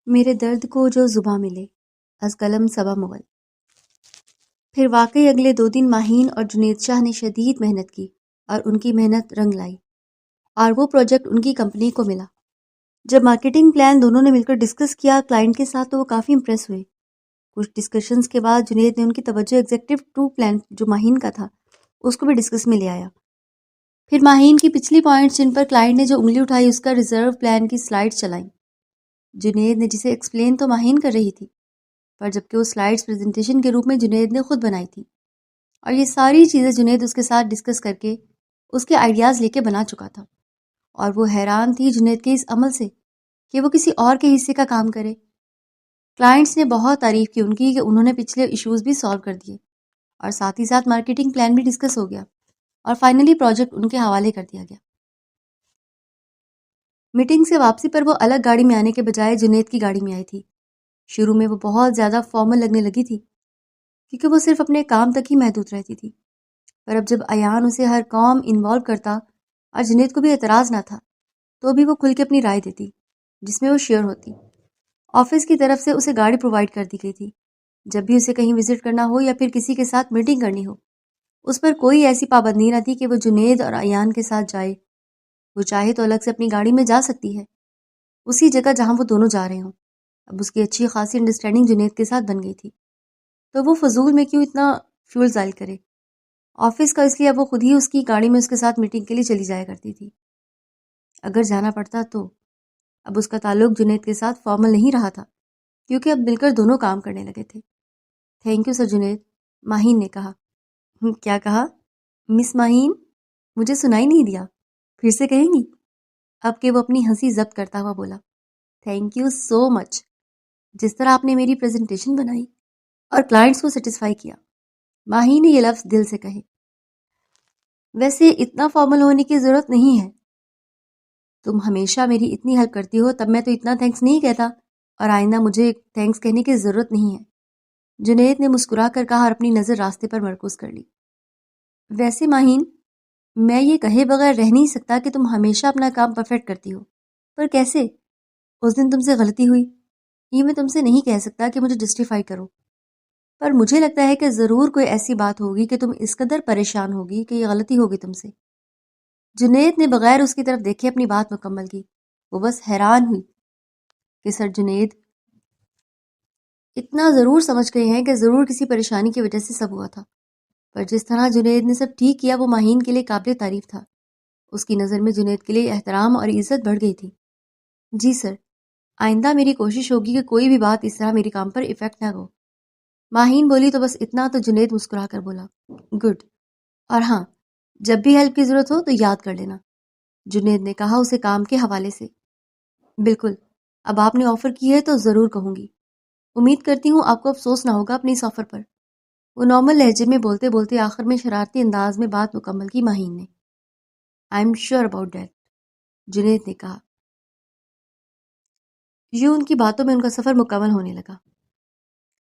میرے درد کو جو زباں ملے، از قلم صبا مغل۔ پھر واقعی اگلے 2 دن ماہین اور جنید شاہ نے شدید محنت کی اور ان کی محنت رنگ لائی اور وہ پروجیکٹ ان کی کمپنی کو ملا۔ جب مارکیٹنگ پلان دونوں نے مل کر ڈسکس کیا کلائنٹ کے ساتھ تو وہ کافی امپریس ہوئے۔ کچھ ڈسکشنز کے بعد جنید نے ان کی توجہ ایگزیکٹو 2 پلان جو ماہین کا تھا اس کو بھی ڈسکس میں لے آیا۔ پھر ماہین کی پچھلی پوائنٹس جن پر کلائنٹ نے جو انگلی اٹھائی اس کا ریزرو پلان کی سلائڈز چلائیں۔ جنید نے جسے ایکسپلین تو ماہین کر رہی تھی، پر جبکہ وہ سلائڈز پریزنٹیشن کے روپ میں جنید نے خود بنائی تھی، اور یہ ساری چیزیں جنید اس کے ساتھ ڈسکس کر کے اس کے آئیڈیاز لے کے بنا چکا تھا، اور وہ حیران تھی جنید کے اس عمل سے کہ وہ کسی اور کے حصے کا کام کرے۔ کلائنٹس نے بہت تعریف کی ان کی کہ انہوں نے پچھلے ایشوز بھی سالو کر دیے، اور ساتھ ہی ساتھ مارکیٹنگ پلان بھی ڈسکس ہو گیا، اور فائنلی پروجیکٹ ان کے حوالے کر دیا گیا۔ میٹنگ سے واپسی پر وہ الگ گاڑی میں آنے کے بجائے جنید کی گاڑی میں آئی تھی۔ شروع میں وہ بہت زیادہ فارمل لگنے لگی تھی کیونکہ وہ صرف اپنے کام تک ہی محدود رہتی تھی، پر اب جب ایان اسے ہر کام انوالو کرتا اور جنید کو بھی اعتراض نہ تھا تو بھی وہ کھل کے اپنی رائے دیتی جس میں وہ شیئر ہوتی۔ آفس کی طرف سے اسے گاڑی پرووائڈ کر دی گئی تھی۔ جب بھی اسے کہیں وزٹ کرنا ہو یا پھر کسی کے ساتھ میٹنگ کرنی ہو، اس پر کوئی ایسی پابندی نہ تھی کہ وہ جنید اور ایان کے ساتھ جائے۔ وہ چاہے تو الگ سے اپنی گاڑی میں جا سکتی ہے، اسی جگہ جہاں وہ دونوں جا رہے ہوں۔ اب اس کی اچھی خاصی انڈرسٹینڈنگ جنید کے ساتھ بن گئی تھی، تو وہ فضول میں کیوں اتنا فیول ضائع کرے آفس کا، اس لیے اب وہ خود ہی اس کی گاڑی میں اس کے ساتھ میٹنگ کے لیے چلی جایا کرتی تھی۔ اگر جانا پڑتا تو اب اس کا تعلق جنید کے ساتھ فارمل نہیں رہا تھا کیونکہ اب مل کر دونوں کام کرنے لگے تھے۔ Thank you sir Junaid, Maheen نے کہا۔ کیا کہا مس ماہین؟ مجھے سنائی نہیں دیا، پھر سے کہیں گی؟ اب کہ وہ اپنی ہنسی ضبط کرتا ہوا بولا، تھینک یو سو مچ، جس طرح آپ نے میری پریزنٹیشن بنائی اور کلائنٹس کو سیٹسفائی کیا۔ ماہین نے یہ لفظ دل سے کہے۔ ویسے اتنا فارمل ہونے کی ضرورت نہیں ہے، تم ہمیشہ میری اتنی ہیلپ کرتی ہو، تب میں تو اتنا تھینکس نہیں کہتا، اور آئندہ مجھے تھینکس کہنے کی ضرورت نہیں ہے، جنید نے مسکرا کر کہا اور اپنی نظر راستے پر مرکوز کر لی۔ ویسے ماہین، میں یہ کہے بغیر رہ نہیں سکتا کہ تم ہمیشہ اپنا کام پرفیکٹ کرتی ہو، پر کیسے؟ اس دن تم سے غلطی ہوئی، یہ میں تم سے نہیں کہہ سکتا کہ مجھے جسٹیفائی کرو، پر مجھے لگتا ہے کہ ضرور کوئی ایسی بات ہوگی کہ تم اس قدر پریشان ہوگی کہ یہ غلطی ہوگی تم سے۔ جنید نے بغیر اس کی طرف دیکھے اپنی بات مکمل کی۔ وہ بس حیران ہوئی کہ سر جنید اتنا ضرور سمجھ گئے ہیں کہ ضرور کسی پریشانی کی وجہ سے سب ہوا تھا، پر جس طرح جنید نے سب ٹھیک کیا وہ ماہین کے لیے قابل تعریف تھا۔ اس کی نظر میں جنید کے لیے احترام اور عزت بڑھ گئی تھی۔ جی سر، آئندہ میری کوشش ہوگی کہ کوئی بھی بات اس طرح میری کام پر ایفیکٹ نہ ہو۔ ماہین بولی تو بس اتنا، تو جنید مسکرا کر بولا، گڈ، اور ہاں، جب بھی ہیلپ کی ضرورت ہو تو یاد کر لینا، جنید نے کہا اسے کام کے حوالے سے۔ بالکل، اب آپ نے آفر کی ہے تو ضرور کہوں گی۔ امید کرتی ہوں آپ کو افسوس نہ ہوگا اپنی اس آفر پر۔ وہ نارمل لہجے میں بولتے بولتے آخر میں شرارتی انداز میں بات مکمل کی ماہین نے۔ I am sure about that, Junaid نے کہا۔ یوں ان کی باتوں میں ان کا سفر مکمل ہونے لگا۔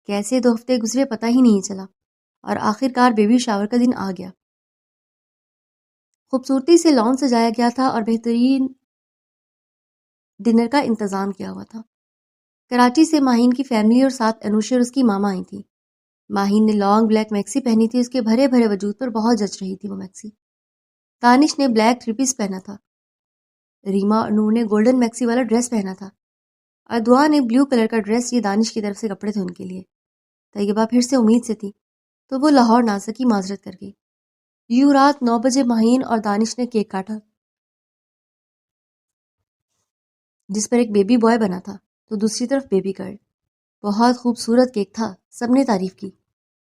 کیسے 2 ہفتے گزرے پتہ ہی نہیں چلا، اور آخر کار بیبی شاور کا دن آ گیا۔ خوبصورتی سے لان سجایا گیا تھا اور بہترین ڈنر کا انتظام کیا ہوا تھا۔ کراچی سے ماہین کی فیملی اور ساتھ انوشر اس کی ماما آئی تھی۔ ماہین نے لانگ بلیک میکسی پہنی تھی، اس کے بھرے بھرے وجود پر بہت جچ رہی تھی وہ میکسی۔ دانش نے بلیک 3 پیس پہنا تھا، ریما اور نور نے گولڈن میکسی والا ڈریس پہنا تھا، اور دعا نے بلیو کلر کا ڈریس۔ یہ دانش کی طرف سے کپڑے تھے ان کے لیے۔ طیبہ پھر سے امید سے تھی تو وہ لاہور نہ سکی، معذرت کر گئی۔ یوں رات 9 بجے ماہین اور دانش نے کیک کاٹا جس پر ایک بیبی بوائے بنا تھا تو دوسری طرف بیبی گرل۔ بہت خوبصورت کیک تھا، سب نے تعریف کی۔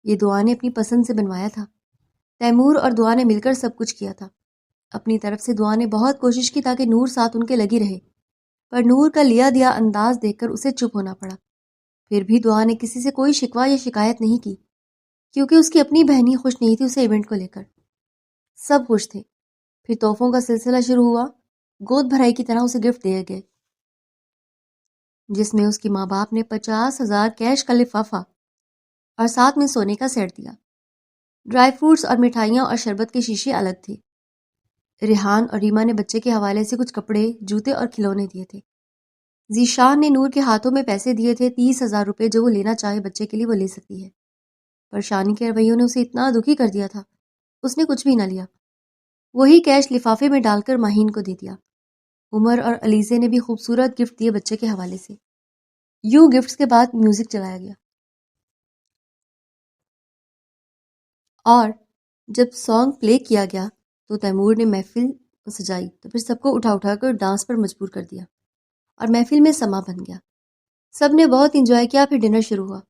یہ دعا نے اپنی پسند سے بنوایا تھا۔ تیمور اور دعا نے مل کر سب کچھ کیا تھا۔ اپنی طرف سے دعا نے بہت کوشش کی تاکہ نور ساتھ ان کے لگی رہے، پر نور کا لیا دیا انداز دیکھ کر اسے چپ ہونا پڑا۔ پھر بھی دعا نے کسی سے کوئی شکوہ یا شکایت نہیں کی کیونکہ اس کی اپنی بہن ہی خوش نہیں تھی اسے ایونٹ کو لے کر۔ سب خوش تھے۔ پھر تحفوں کا سلسلہ شروع ہوا۔ گود بھرائی کی طرح اسے گفٹ دیے گئے جس میں اس کی ماں باپ نے 50,000 کیش کا لفافہ اور ساتھ میں سونے کا سیٹ دیا۔ ڈرائی فروٹس اور مٹھائیاں اور شربت کے شیشے الگ تھے۔ ریحان اور ریما نے بچے کے حوالے سے کچھ کپڑے، جوتے اور کھلونے دیے تھے۔ ذیشان نے نور کے ہاتھوں میں پیسے دیے تھے، 30,000 روپے، جو وہ لینا چاہے بچے کے لیے وہ لے سکتی ہے، پر شانی کے رویوں نے اسے اتنا دکھی کر دیا تھا، اس نے کچھ بھی نہ لیا، وہی کیش لفافے میں ڈال کر ماہین کو دے دیا۔ عمر اور علیزے نے بھی خوبصورت گفٹ دیے بچے کے حوالے سے۔ یوں گفٹس کے بعد میوزک چلایا گیا، اور جب سانگ پلے کیا گیا تو تیمور نے محفل سجائی، تو پھر سب کو اٹھا اٹھا کر ڈانس پر مجبور کر دیا اور محفل میں سما بن گیا۔ سب نے بہت انجوائے کیا، پھر ڈنر شروع ہوا۔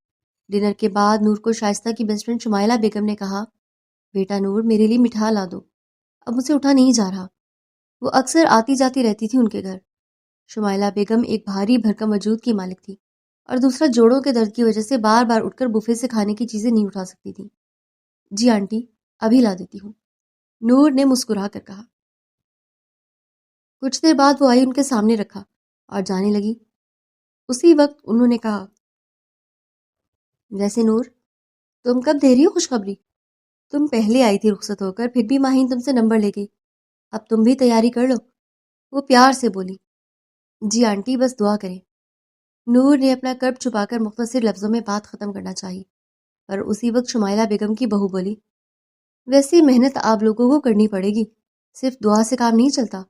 ڈنر کے بعد نور کو شائستہ کی بیسٹ فرینڈ شمائلہ بیگم نے کہا، بیٹا نور، میرے لیے مٹھا لا دو، اب مجھے اٹھا نہیں جا رہا۔ وہ اکثر آتی جاتی رہتی تھی ان کے گھر۔ شمائلہ بیگم ایک بھاری بھرکم وجود کی مالک تھی، اور دوسرا جوڑوں کے درد کی وجہ سے بار بار اٹھ کر بوفے سے کھانے کی چیزیں نہیں اٹھا سکتی تھی۔ جی آنٹی، ابھی لا دیتی ہوں، نور نے مسکرا کر کہا۔ کچھ دیر بعد وہ آئی، ان کے سامنے رکھا اور جانے لگی۔ اسی وقت انہوں نے کہا، ویسے نور، تم کب دے رہی ہو خوشخبری؟ تم پہلے آئی تھی رخصت ہو کر، پھر بھی ماہین تم سے نمبر لے گئی، اب تم بھی تیاری کر لو۔ وہ پیار سے بولی۔ جی آنٹی، بس دعا کریں۔ نور نے اپنا کرب چھپا کر مختصر لفظوں میں بات ختم کرنا چاہی، پر اسی وقت شمائلہ بیگم کی بہو بولی، ویسے محنت آپ لوگوں کو کرنی پڑے گی، صرف دعا سے کام نہیں چلتا۔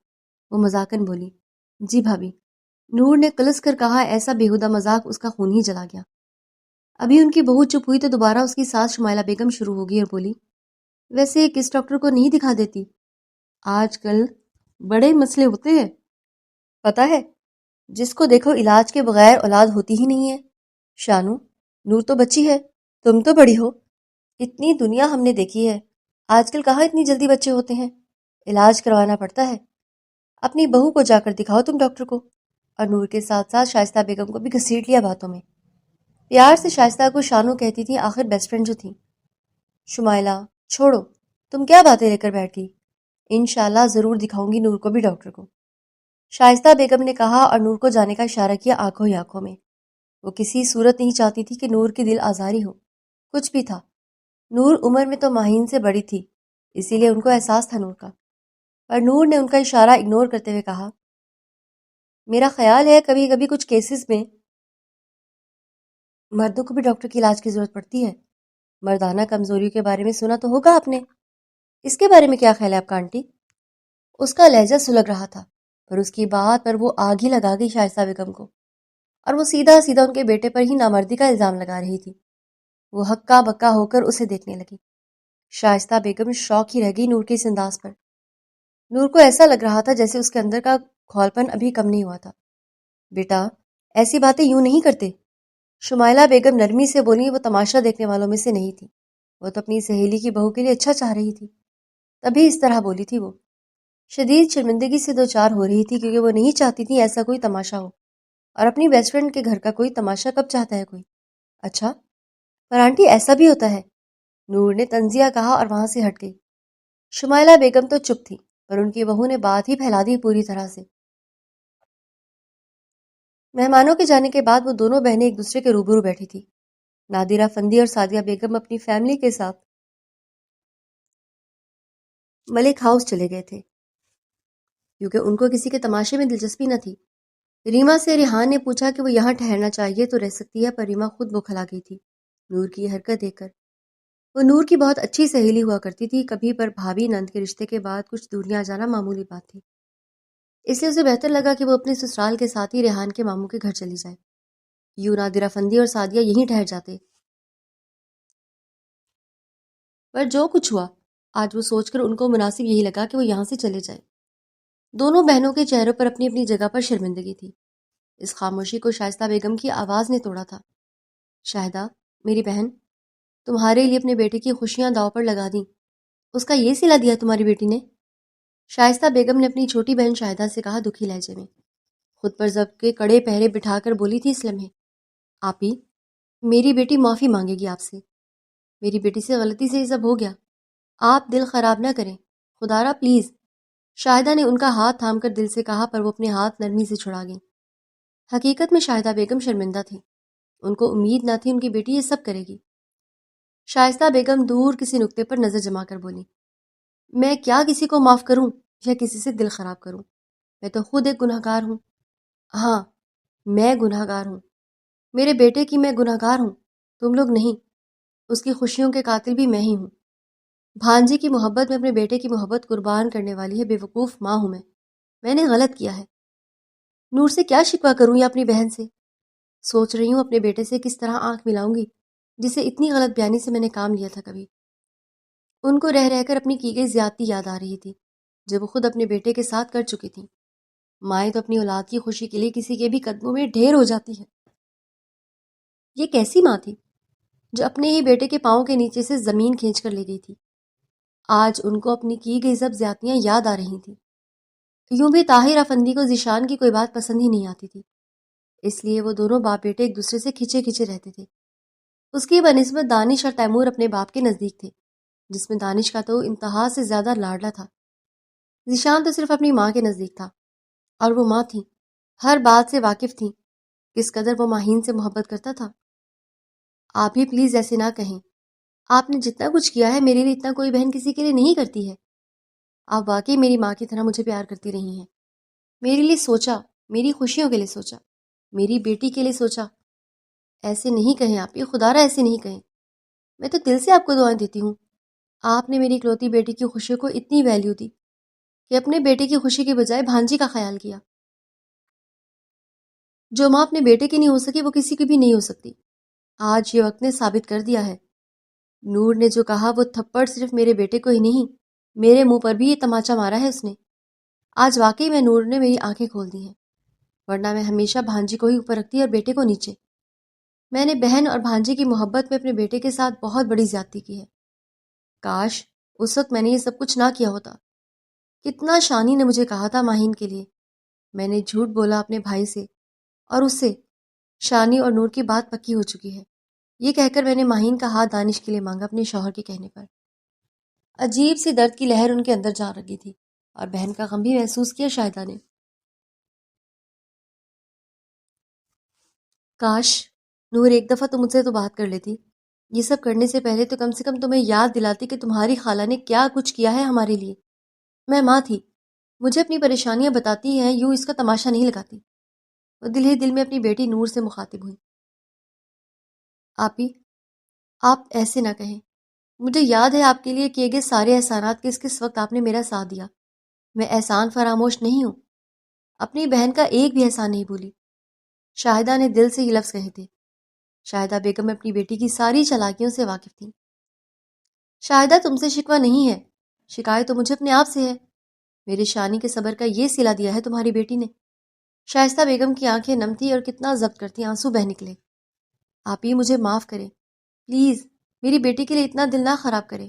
وہ مذاقن بولی، جی بھابھی۔ نور نے کلس کر کہا، ایسا بیہودہ مذاق اس کا خون ہی جلا گیا۔ ابھی ان کی بہو چپ ہوئی تو دوبارہ اس کی ساس شمائلہ بیگم شروع ہو گئی اور بولی، ویسے کس ڈاکٹر کو نہیں دکھا دیتی؟ آج کل بڑے مسئلے ہوتے ہیں، پتہ ہے، جس کو دیکھو علاج کے بغیر اولاد ہوتی ہی نہیں ہے۔ شانو، نور تو بچی ہے، تم تو بڑی ہو، اتنی دنیا ہم نے دیکھی ہے، آج کل کہاں اتنی جلدی بچے ہوتے ہیں، علاج کروانا پڑتا ہے۔ اپنی بہو کو جا کر دکھاؤ تم ڈاکٹر کو۔ اور نور کے ساتھ ساتھ شائستہ بیگم کو بھی گھسیٹ لیا باتوں میں۔ پیار سے شائستہ کو شانو کہتی تھی، آخر بیسٹ فرینڈ جو تھی۔ شمائلہ، چھوڑو، تم کیا باتیں لے کر بیٹھ گئی؟ انشاءاللہ ضرور دکھاؤں گی نور کو بھی ڈاکٹر کو، شائستہ بیگم نے کہا اور نور کو جانے کا اشارہ کیا آنکھوں ہی آنکھوں میں۔ وہ کسی صورت نہیں چاہتی تھی کہ نور کی دل آزاری ہو، کچھ بھی تھا۔ نور عمر میں تو ماہین سے بڑی تھی، اسی لیے ان کو احساس تھا نور کا، پر نور نے ان کا اشارہ اگنور کرتے ہوئے کہا، میرا خیال ہے کبھی کبھی کچھ کیسز میں مردوں کو بھی ڈاکٹر کی علاج کی ضرورت پڑتی ہے۔ مردانہ کمزوریوں کے بارے میں سنا تو ہوگا آپ نے، اس کے بارے میں کیا خیال ہے آپ کا آنٹی؟ اس کا لہجہ سلگ رہا تھا، پر اس کی بات پر وہ آگ ہی لگا گئی شائستہ بیگم کو، اور وہ سیدھا سیدھا ان کے بیٹے پر ہی نامردی کا الزام لگا رہی تھی۔ وہ ہکا بکا ہو کر اسے دیکھنے لگی۔ شائستہ بیگم شوق ہی رہ گئی نور کے اس انداز پر۔ نور کو ایسا لگ رہا تھا جیسے اس کے اندر کا کھولپن ابھی کم نہیں ہوا تھا۔ بیٹا، ایسی باتیں یوں نہیں کرتے۔ شمائلہ بیگم نرمی سے بولی، وہ تماشا دیکھنے والوں میں سے نہیں تھی، وہ تو اپنی سہیلی کی بہو کے لیے اچھا چاہ رہی تھی، تبھی اس طرح بولی تھی۔ وہ شدید شرمندگی سے دو چار ہو رہی تھی، کیونکہ وہ نہیں چاہتی تھی ایسا کوئی تماشا ہو، اور اپنی بیسٹ فرینڈ کے گھر کا کوئی تماشا کب چاہتا ہے کوئی؟ اچھا، پر آنٹی ایسا بھی ہوتا ہے، نور نے تنزیہ کہا اور وہاں سے ہٹ گئی۔ شمائلہ بیگم تو چپ تھی، پر ان کی بہو نے بات ہی پھیلا دی پوری طرح سے۔ مہمانوں کے جانے کے بعد وہ دونوں بہنیں ایک دوسرے کے روبرو بیٹھی تھی۔ نادرہ فندی اور سعدیہ بیگم اپنی فیملی کے ساتھ ملک ہاؤس چلے گئے تھے، کیونکہ ان کو کسی کے تماشے میں دلچسپی نہ تھی۔ ریما سے ریحان نے پوچھا کہ وہ یہاں ٹھہرنا چاہیے تو رہ سکتی ہے، پر ریما خود بوکھلا گئی تھی نور کی یہ حرکت دیکھ کر۔ وہ نور کی بہت اچھی سہیلی ہوا کرتی تھی کبھی، پر بھابھی نند کے رشتے کے بعد کچھ دوریاں جانا معمولی بات تھی، اس لیے اسے بہتر لگا کہ وہ اپنے سسرال کے ساتھ ہی ریحان کے ماموں کے گھر چلی جائے۔ یوں نادرہ فندی اور سعدیہ یہیں ٹھہر جاتے۔ پر جو کچھ ہوا، آج وہ سوچ کر ان کو مناسب یہی لگا کہ وہ یہاں سے چلے جائیں۔ دونوں بہنوں کے چہروں پر اپنی اپنی جگہ پر شرمندگی تھی۔ اس خاموشی کو شائستہ بیگم کی آواز نے توڑا تھا۔ شاہدہ، میری بہن، تمہارے لیے اپنے بیٹے کی خوشیاں داؤ پر لگا دیں، اس کا یہ صلہ دیا تمہاری بیٹی نے؟ شائستہ بیگم نے اپنی چھوٹی بہن شاہدہ سے کہا دکھی لہجے میں، خود پر ضبط کے کڑے پہرے بٹھا کر بولی تھی اس لمحے، آپی، میری بیٹی معافی مانگے گی آپ سے، میری بیٹی سے غلطی سے یہ سب ہو گیا، آپ دل خراب نہ کریں، خدا را پلیز۔ شاہدہ نے ان کا ہاتھ تھام کر دل سے کہا، پر وہ اپنے ہاتھ نرمی سے چھڑا گئیں۔ حقیقت میں شاہدہ بیگم شرمندہ تھی، ان کو امید نہ تھی ان کی بیٹی یہ سب کرے گی۔ شائستہ بیگم دور کسی نقطے پر نظر جما کر بولی، میں کیا کسی کو معاف کروں یا کسی سے دل خراب کروں، میں تو خود ایک گنہگار ہوں۔ ہاں، میں گناہ گار ہوں، میرے بیٹے کی میں گناہ گار ہوں، تم لوگ نہیں۔ اس کی خوشیوں کے قاتل بھی میں ہی ہوں۔ بھانجی کی محبت میں اپنے بیٹے کی محبت قربان کرنے والی ہے بے وقوف ماں ہوں میں نے غلط کیا ہے۔ نور سے کیا شکوہ کروں یا اپنی بہن سے؟ سوچ رہی ہوں اپنے بیٹے سے کس طرح آنکھ ملاؤں گی جسے اتنی غلط بیانی سے میں نے کام لیا تھا کبھی۔ ان کو رہ رہ کر اپنی کی گئی زیادتی یاد آ رہی تھی جو وہ خود اپنے بیٹے کے ساتھ کر چکی تھی۔ مائیں تو اپنی اولاد کی خوشی کے لیے کسی کے بھی قدموں میں ڈھیر ہو جاتی ہے۔ یہ کیسی ماں تھی جو اپنے ہی بیٹے کے پاؤں کے نیچے سے زمین کھینچ کر لے گئی تھی؟ آج ان کو اپنی کی گئی سب زیادتیاں یاد آ رہی تھیں۔ یوں بھی طاہر افندی کو ذیشان کی کوئی بات پسند ہی نہیں آتی تھی، اس لیے وہ دونوں باپ بیٹے ایک دوسرے سے کھچے کھچے رہتے تھے۔ اس کی بنسبت دانش اور تیمور اپنے باپ کے نزدیک تھے، جس میں دانش کا تو انتہا سے زیادہ لاڈلا تھا۔ ذیشان تو صرف اپنی ماں کے نزدیک تھا، اور وہ ماں تھی، ہر بات سے واقف تھی، کس قدر وہ ماہین سے محبت کرتا تھا۔ آپ ہی پلیز ایسے نہ کہیں، آپ نے جتنا کچھ کیا ہے میرے لیے اتنا کوئی بہن کسی کے لیے نہیں کرتی ہے۔ آپ واقعی میری ماں کی طرح مجھے پیار کرتی رہی ہیں، میرے لیے سوچا، میری خوشیوں کے لیے سوچا، میری بیٹی کے لیے سوچا۔ ایسے نہیں کہیں آپ، یہ خدا را ایسے نہیں کہیں، میں تو دل سے آپ کو دعائیں دیتی ہوں۔ آپ نے میری اکلوتی بیٹی کی خوشیوں کو اتنی ویلیو دی کہ اپنے بیٹے کی خوشی کے بجائے بھانجی کا خیال کیا۔ جو ماں اپنے بیٹے کی نہیں ہو سکی وہ کسی کی بھی نہیں ہو سکتی۔ آج یہ وقت نے ثابت کر دیا ہے۔ نور نے جو کہا وہ تھپڑ صرف میرے بیٹے کو ہی نہیں، میرے منہ پر بھی یہ تماچا مارا ہے اس نے۔ آج واقعی میں نور نے میری آنکھیں کھول دی ہیں، ورنہ میں ہمیشہ بھانجی کو ہی اوپر رکھتی اور بیٹے کو نیچے۔ میں نے بہن اور بھانجی کی محبت میں اپنے بیٹے کے ساتھ بہت بڑی زیادتی کی ہے۔ کاش اس وقت میں نے یہ سب کچھ نہ کیا ہوتا۔ کتنا شانی نے مجھے کہا تھا ماہین کے لیے، میں نے جھوٹ بولا اپنے بھائی سے، اور اس سے شانی اور نور کی بات پکی ہو چکی ہے۔ یہ کہہ کر میں نے ماہین کا ہاتھ دانش کے لیے مانگا اپنے شوہر کے کہنے پر۔ عجیب سی درد کی لہر ان کے اندر جا لگی تھی، اور بہن کا غم بھی محسوس کیا شاہدہ نے۔ کاش نور ایک دفعہ تم مجھ سے تو بات کر لیتی، یہ سب کرنے سے پہلے تو کم سے کم تمہیں یاد دلاتی کہ تمہاری خالہ نے کیا کچھ کیا ہے ہمارے لیے۔ میں ماں تھی، مجھے اپنی پریشانیاں بتاتی ہیں، یوں اس کا تماشا نہیں لگاتی۔ وہ دل ہی دل میں اپنی بیٹی نور سے مخاطب ہوئی۔ آپی، آپ ایسے نہ کہیں، مجھے یاد ہے آپ کے لیے کیے گئے سارے احسانات، کس کس وقت آپ نے میرا ساتھ دیا۔ میں احسان فراموش نہیں ہوں، اپنی بہن کا ایک بھی احسان نہیں بھولی۔ شاہدہ نے دل سے یہ لفظ کہے تھے۔ شاہدہ بیگم اپنی بیٹی کی ساری چالاکیوں سے واقف تھی۔ شاہدہ تم سے شکوہ نہیں ہے، شکایت تو مجھے اپنے آپ سے ہے۔ میرے شانی کے صبر کا یہ صلہ دیا ہے تمہاری بیٹی نے۔ شائستہ بیگم کی آنکھیں نم تھی اور کتنا ضبط کرتی آنسو بہہ نکلے۔ آپ ہی مجھے معاف کریں پلیز، میری بیٹی کے لیے اتنا دل نہ خراب کرے،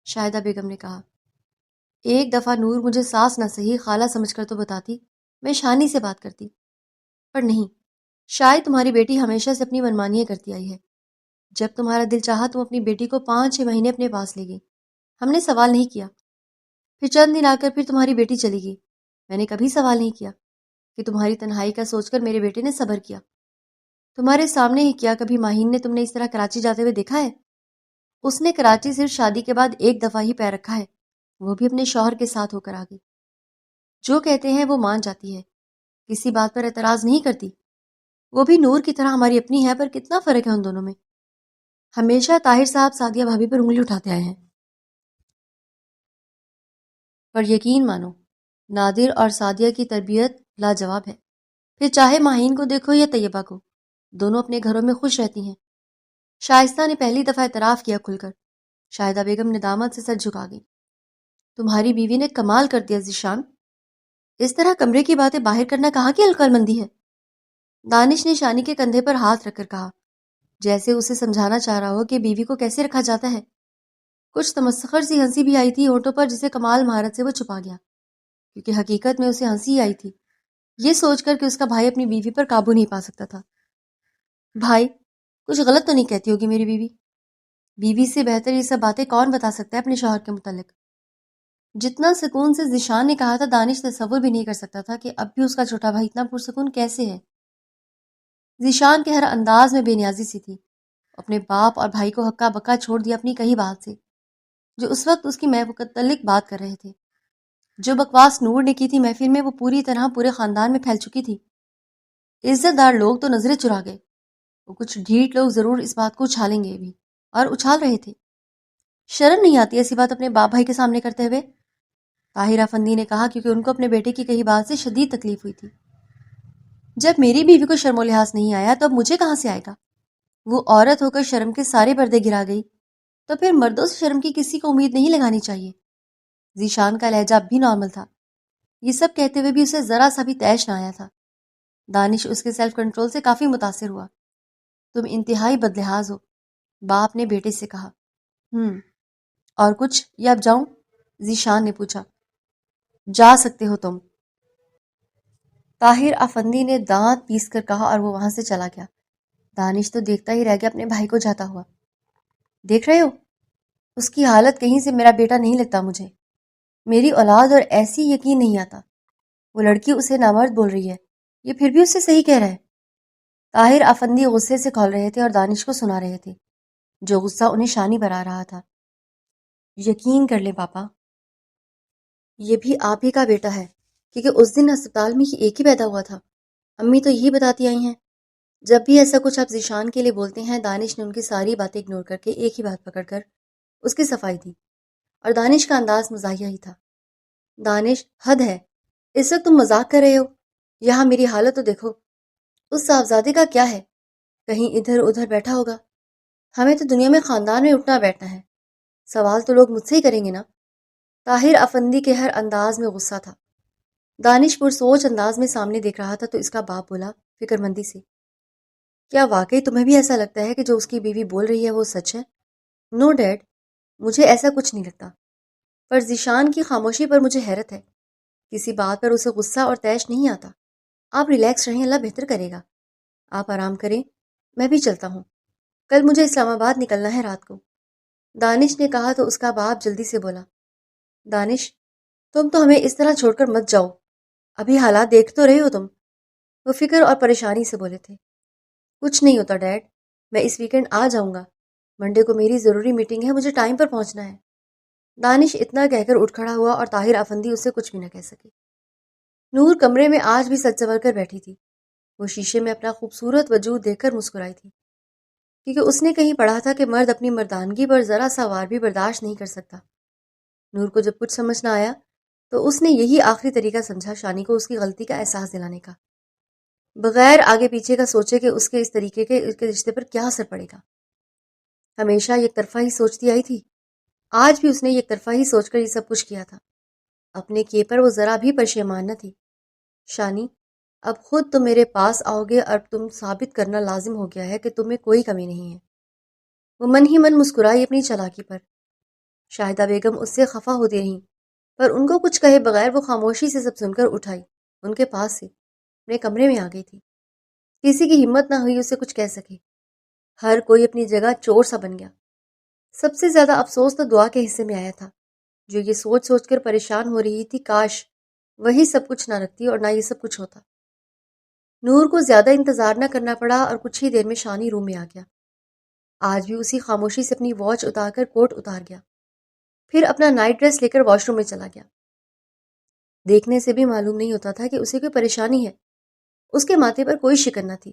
شاہدہ بیگم نے کہا۔ ایک دفعہ نور مجھے ساس نہ صحیح خالہ سمجھ کر تو بتاتی، میں شانی سے بات کرتی، پر نہیں، شاید تمہاری بیٹی ہمیشہ سے اپنی منمانیاں کرتی آئی ہے۔ جب تمہارا دل چاہا تم اپنی بیٹی کو 5-6 مہینے اپنے پاس لے گئی، ہم نے سوال نہیں کیا۔ پھر چند دن آ کر پھر تمہاری بیٹی چلی گئی، میں نے کبھی سوال نہیں کیا کہ تمہاری تنہائی کا سوچ کر میرے بیٹے نے صبر کیا۔ تمہارے سامنے ہی کیا کبھی ماہین نے تم نے اس طرح کراچی جاتے ہوئے دیکھا ہے؟ اس نے کراچی صرف شادی کے بعد ایک دفعہ ہی پیر رکھا ہے، وہ بھی اپنے شوہر کے ساتھ ہو کر آ گئی۔ جو کہتے ہیں وہ مان جاتی ہے، کسی بات پر اعتراض نہیں کرتی۔ وہ بھی نور کی طرح ہماری اپنی ہے، پر کتنا فرق ہے ان دونوں میں۔ ہمیشہ طاہر صاحب سعدیہ بھابھی پر انگلی اٹھاتے آئے ہیں، پر یقین مانو نادر اور سعدیہ کی تربیت لاجواب ہے۔ پھر چاہے ماہین کو دیکھو یا طیبہ کو، دونوں اپنے گھروں میں خوش رہتی ہیں۔ شائستہ نے پہلی دفعہ اعتراف کیا کھل کر۔ شاہدہ بیگم ندامت سے سر جھکا گئی۔ تمہاری بیوی نے کمال کر دیا ذیشان، اس طرح کمرے کی باتیں باہر کرنا کہاں کی عقل مندی ہے؟ دانش نے شانی کے کندھے پر ہاتھ رکھ کر کہا، جیسے اسے سمجھانا چاہ رہا ہو کہ بیوی کو کیسے رکھا جاتا ہے۔ کچھ تمسخر سی ہنسی بھی آئی تھی ہونٹوں پر، جسے کمال مہارت سے وہ چھپا گیا، کیونکہ حقیقت میں اسے ہنسی ہی آئی تھی، یہ سوچ کر کہ اس کا بھائی اپنی بیوی پر قابو نہیں پا سکتا تھا۔ بھائی، کچھ غلط تو نہیں کہتی ہوگی میری بیوی؟ بیوی سے بہتر یہ سب باتیں کون بتا سکتا ہے اپنے شوہر کے متعلق؟ جتنا سکون سے ذیشان نے کہا تھا، دانش تصور بھی نہیں کر سکتا تھا کہ اب بھی اس کا چھوٹا بھائی اتنا پرسکون کیسے ہے۔ ذیشان کے ہر انداز میں بے نیازی سی تھی، اپنے باپ اور بھائی کو ہکا بکا چھوڑ دیا اپنی کہی بات سے، جو اس وقت اس کی متعلق بات کر رہے تھے۔ جو بکواس نور نے کی تھی محفل میں، وہ پوری طرح پورے خاندان میں پھیل چکی تھی۔ عزت دار لوگ تو نظریں چرا گئے، وہ کچھ ڈھیٹ لوگ ضرور اس بات کو اچھالیں گے بھی، اور اچھال رہے تھے۔ شرم نہیں آتی ایسی بات اپنے باپ بھائی کے سامنے کرتے ہوئے؟ طاہر افندی نے کہا، کیونکہ ان کو اپنے بیٹے کی کہی بات سے شدید تکلیف ہوئی تھی۔ جب میری بیوی کو شرم و لحاظ نہیں آیا تو اب مجھے کہاں سے آئے گا؟ وہ عورت ہو کر شرم کے سارے پردے گرا گئی، تو پھر مردوں سے شرم کی کسی کو امید نہیں لگانی چاہیے۔ ذیشان کا لہجہ اب بھی نارمل تھا، یہ سب کہتے ہوئے بھی اسے ذرا سا بھی طیش نہ آیا تھا۔ دانش اس کے سیلف کنٹرول سے کافی متاثر ہوا۔ تم انتہائی بدلحاظ ہو، باپ نے بیٹے سے کہا۔ اور کچھ یا اب جاؤں؟ ذیشان نے پوچھا۔ جا سکتے ہو تم، طاہر افندی نے دانت پیس کر کہا، اور وہ وہاں سے چلا گیا۔ دانش تو دیکھتا ہی رہ گیا اپنے بھائی کو جاتا ہوا۔ دیکھ رہے ہو، اس کی حالت کہیں سے میرا بیٹا نہیں لگتا مجھے، میری اولاد، اور ایسی یقین نہیں آتا۔ وہ لڑکی اسے نامرد بول رہی ہے، یہ پھر بھی اسے صحیح کہہ رہا ہے۔ طاہر افندی غصے سے کھول رہے تھے اور دانش کو سنا رہے تھے، جو غصہ انہیں شانی پر آ رہا تھا۔ یقین کر لیں پاپا، یہ بھی آپ ہی کا بیٹا ہے، کیونکہ اس دن ہسپتال میں ایک ہی پیدا ہوا تھا۔ امی تو یہی بتاتی آئی ہیں۔ جب بھی ایسا کچھ آپ ذیشان کے لیے بولتے ہیں، دانش نے ان کی ساری باتیں اگنور کر کے ایک ہی بات پکڑ کر اس کی صفائی دی، اور دانش کا انداز مزاحیہ ہی تھا۔ دانش، حد ہے، اس وقت تم مذاق کر رہے ہو؟ یہاں میری حالت تو دیکھو، اس صاحبزادے کا کیا ہے، کہیں ادھر ادھر بیٹھا ہوگا۔ ہمیں تو دنیا میں خاندان میں اٹھنا بیٹھنا ہے، سوال تو لوگ مجھ سے ہی کریں گے نا۔ طاہر افندی کے ہر انداز میں غصہ تھا۔ دانش پرسوچ انداز میں سامنے دیکھ رہا تھا تو اس کا باپ بولا فکر مندی سے، کیا واقعی تمہیں بھی ایسا لگتا ہے کہ جو اس کی بیوی بول رہی ہے وہ سچ ہے؟ نو ڈیڈ، مجھے ایسا کچھ نہیں لگتا، پر ذیشان کی خاموشی پر مجھے حیرت ہے۔ کسی بات پر اسے غصہ اور طیش نہیں آتا۔ آپ ریلیکس رہیں، اللہ بہتر کرے گا۔ آپ آرام کریں، میں بھی چلتا ہوں، کل مجھے اسلام آباد نکلنا ہے رات کو۔ دانش نے کہا تو اس کا باپ جلدی سے بولا، دانش، تم تو ہمیں اس طرح چھوڑ کر مت جاؤ، ابھی حالات دیکھ تو رہے ہو تم۔ وہ فکر اور پریشانی سے بولے تھے۔ کچھ نہیں ہوتا ڈیڈ، میں اس ویکنڈ آ جاؤں گا، منڈے کو میری ضروری میٹنگ ہے، مجھے ٹائم پر پہنچنا ہے۔ دانش اتنا کہہ کر اٹھ کھڑا ہوا اور طاہر افندی اسے کچھ بھی نہ کہہ سکے۔ نور کمرے میں آج بھی سج سنور کر بیٹھی تھی۔ وہ شیشے میں اپنا خوبصورت وجود دیکھ کر مسکرائی تھی، کیونکہ اس نے کہیں پڑھا تھا کہ مرد اپنی مردانگی پر ذرا سا وار بھی برداشت نہیں کر سکتا۔ نور کو جب کچھ سمجھ نہ آیا تو اس نے یہی آخری طریقہ سمجھا شانی کو اس کی غلطی کا احساس دلانے کا، بغیر آگے پیچھے کا سوچے کہ اس کے اس طریقے کے اس کے رشتے پر کیا اثر پڑے گا۔ ہمیشہ یک طرفہ ہی سوچتی آئی تھی، آج بھی اس نے یک طرفہ ہی سوچ کر یہ سب کچھ کیا تھا۔ اپنے کیے پر وہ ذرا بھی پشیمان نہ تھی۔ شانی، اب خود تم میرے پاس آؤ گے اور تم ثابت کرنا لازم ہو گیا ہے کہ تمہیں کوئی کمی نہیں ہے۔ وہ من ہی من مسکرائی اپنی چالاکی پر۔ شاہدہ بیگم اس سے خفا ہوتی رہیں، پر ان کو کچھ کہے بغیر وہ خاموشی سے سب سن کر اٹھائی، ان کے پاس سے اپنے کمرے میں آ گئی تھی۔ کسی کی ہمت نہ ہوئی اسے کچھ کہہ سکے، ہر کوئی اپنی جگہ چور سا بن گیا۔ سب سے زیادہ افسوس تو دعا کے حصے میں آیا تھا، جو یہ سوچ سوچ کر پریشان ہو رہی تھی کاش وہی سب کچھ نہ رکھتی اور نہ یہ سب کچھ ہوتا۔ نور کو زیادہ انتظار نہ کرنا پڑا اور کچھ ہی دیر میں شانی روم میں آ گیا۔ آج بھی اسی خاموشی سے اپنی واچ اتار کر کوٹ اتار گیا، پھر اپنا نائٹ ڈریس لے کر واش روم میں چلا گیا۔ دیکھنے سے بھی معلوم نہیں ہوتا تھا کہ اسے کوئی پریشانی ہے، اس کے ماتھے پر کوئی شکن نہ تھی۔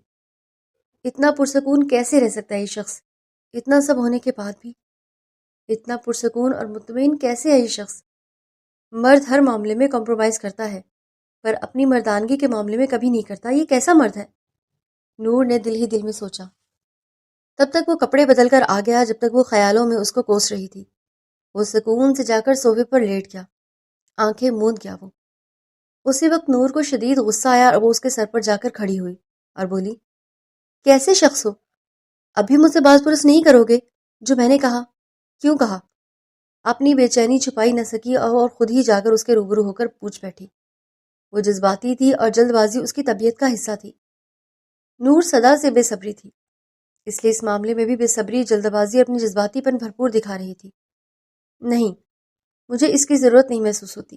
اتنا پرسکون کیسے رہ سکتا ہے یہ شخص، اتنا سب ہونے کے بعد بھی؟ اتنا پرسکون اور مطمئن کیسے ہے یہ شخص؟ مرد ہر معاملے میں کمپرومائز کرتا ہے، پر اپنی مردانگی کے معاملے میں کبھی نہیں کرتا۔ یہ کیسا مرد ہے؟ نور نے دل ہی دل میں سوچا۔ تب تک وہ کپڑے بدل کر آ گیا جب تک وہ خیالوں میں اس کو کوس رہی تھی۔ وہ سکون سے جا کر صوفے پر لیٹ گیا، آنکھیں موند گیا۔ وہ اسی وقت نور کو شدید غصہ آیا اور وہ اس کے سر پر جا کر کھڑی ہوئی اور بولی، کیسے شخص ہو؟ ابھی مجھ سے باز پرس نہیں کرو گے جو میں نے کہا؟ کیوں کہا؟ اپنی بے چینی چھپائی نہ سکی اور خود ہی جا کر اس کے روبرو ہو کر پوچھ بیٹھی۔ وہ جذباتی تھی اور جلد بازی اس کی طبیعت کا حصہ تھی۔ نور صدا سے بے صبری تھی، اس لیے اس معاملے میں بھی بے صبری، جلد بازی اور اپنی جذباتی پن بھرپور دکھا رہی تھی۔ نہیں، مجھے اس کی ضرورت نہیں محسوس ہوتی،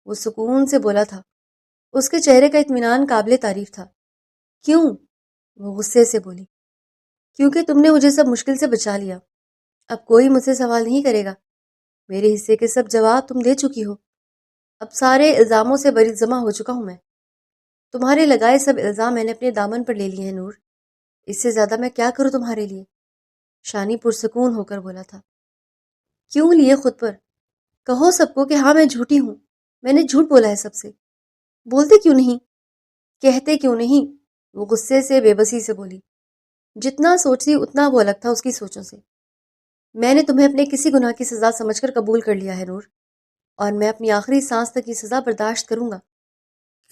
وہ سکون سے بولا تھا۔ اس کے چہرے کا اطمینان قابل تعریف تھا۔ کیوں؟ وہ غصے سے بولی، کیونکہ تم نے مجھے سب مشکل سے بچا لیا، اب کوئی مجھ سے سوال نہیں کرے گا، میرے حصے کے سب جواب تم دے چکی ہو، اب سارے الزاموں سے بری ذمہ ہو چکا ہوں میں۔ تمہارے لگائے سب الزام میں نے اپنے دامن پر لے لیے ہیں نور، اس سے زیادہ میں کیا کروں تمہارے لیے؟ شانی پرسکون ہو کر بولا تھا۔ کیوں لیے خود پر؟ کہو سب کو کہ ہاں میں جھوٹی ہوں، میں نے جھوٹ بولا ہے سب سے۔ بولتے کیوں نہیں؟ کہتے کیوں نہیں؟ وہ غصے سے بے بسی سے بولی۔ جتنا سوچتی اتنا وہ الگ تھا اس کی سوچوں سے۔ میں نے تمہیں اپنے کسی گناہ کی سزا سمجھ کر قبول کر لیا ہے نور، اور میں اپنی آخری سانس تک یہ سزا برداشت کروں گا،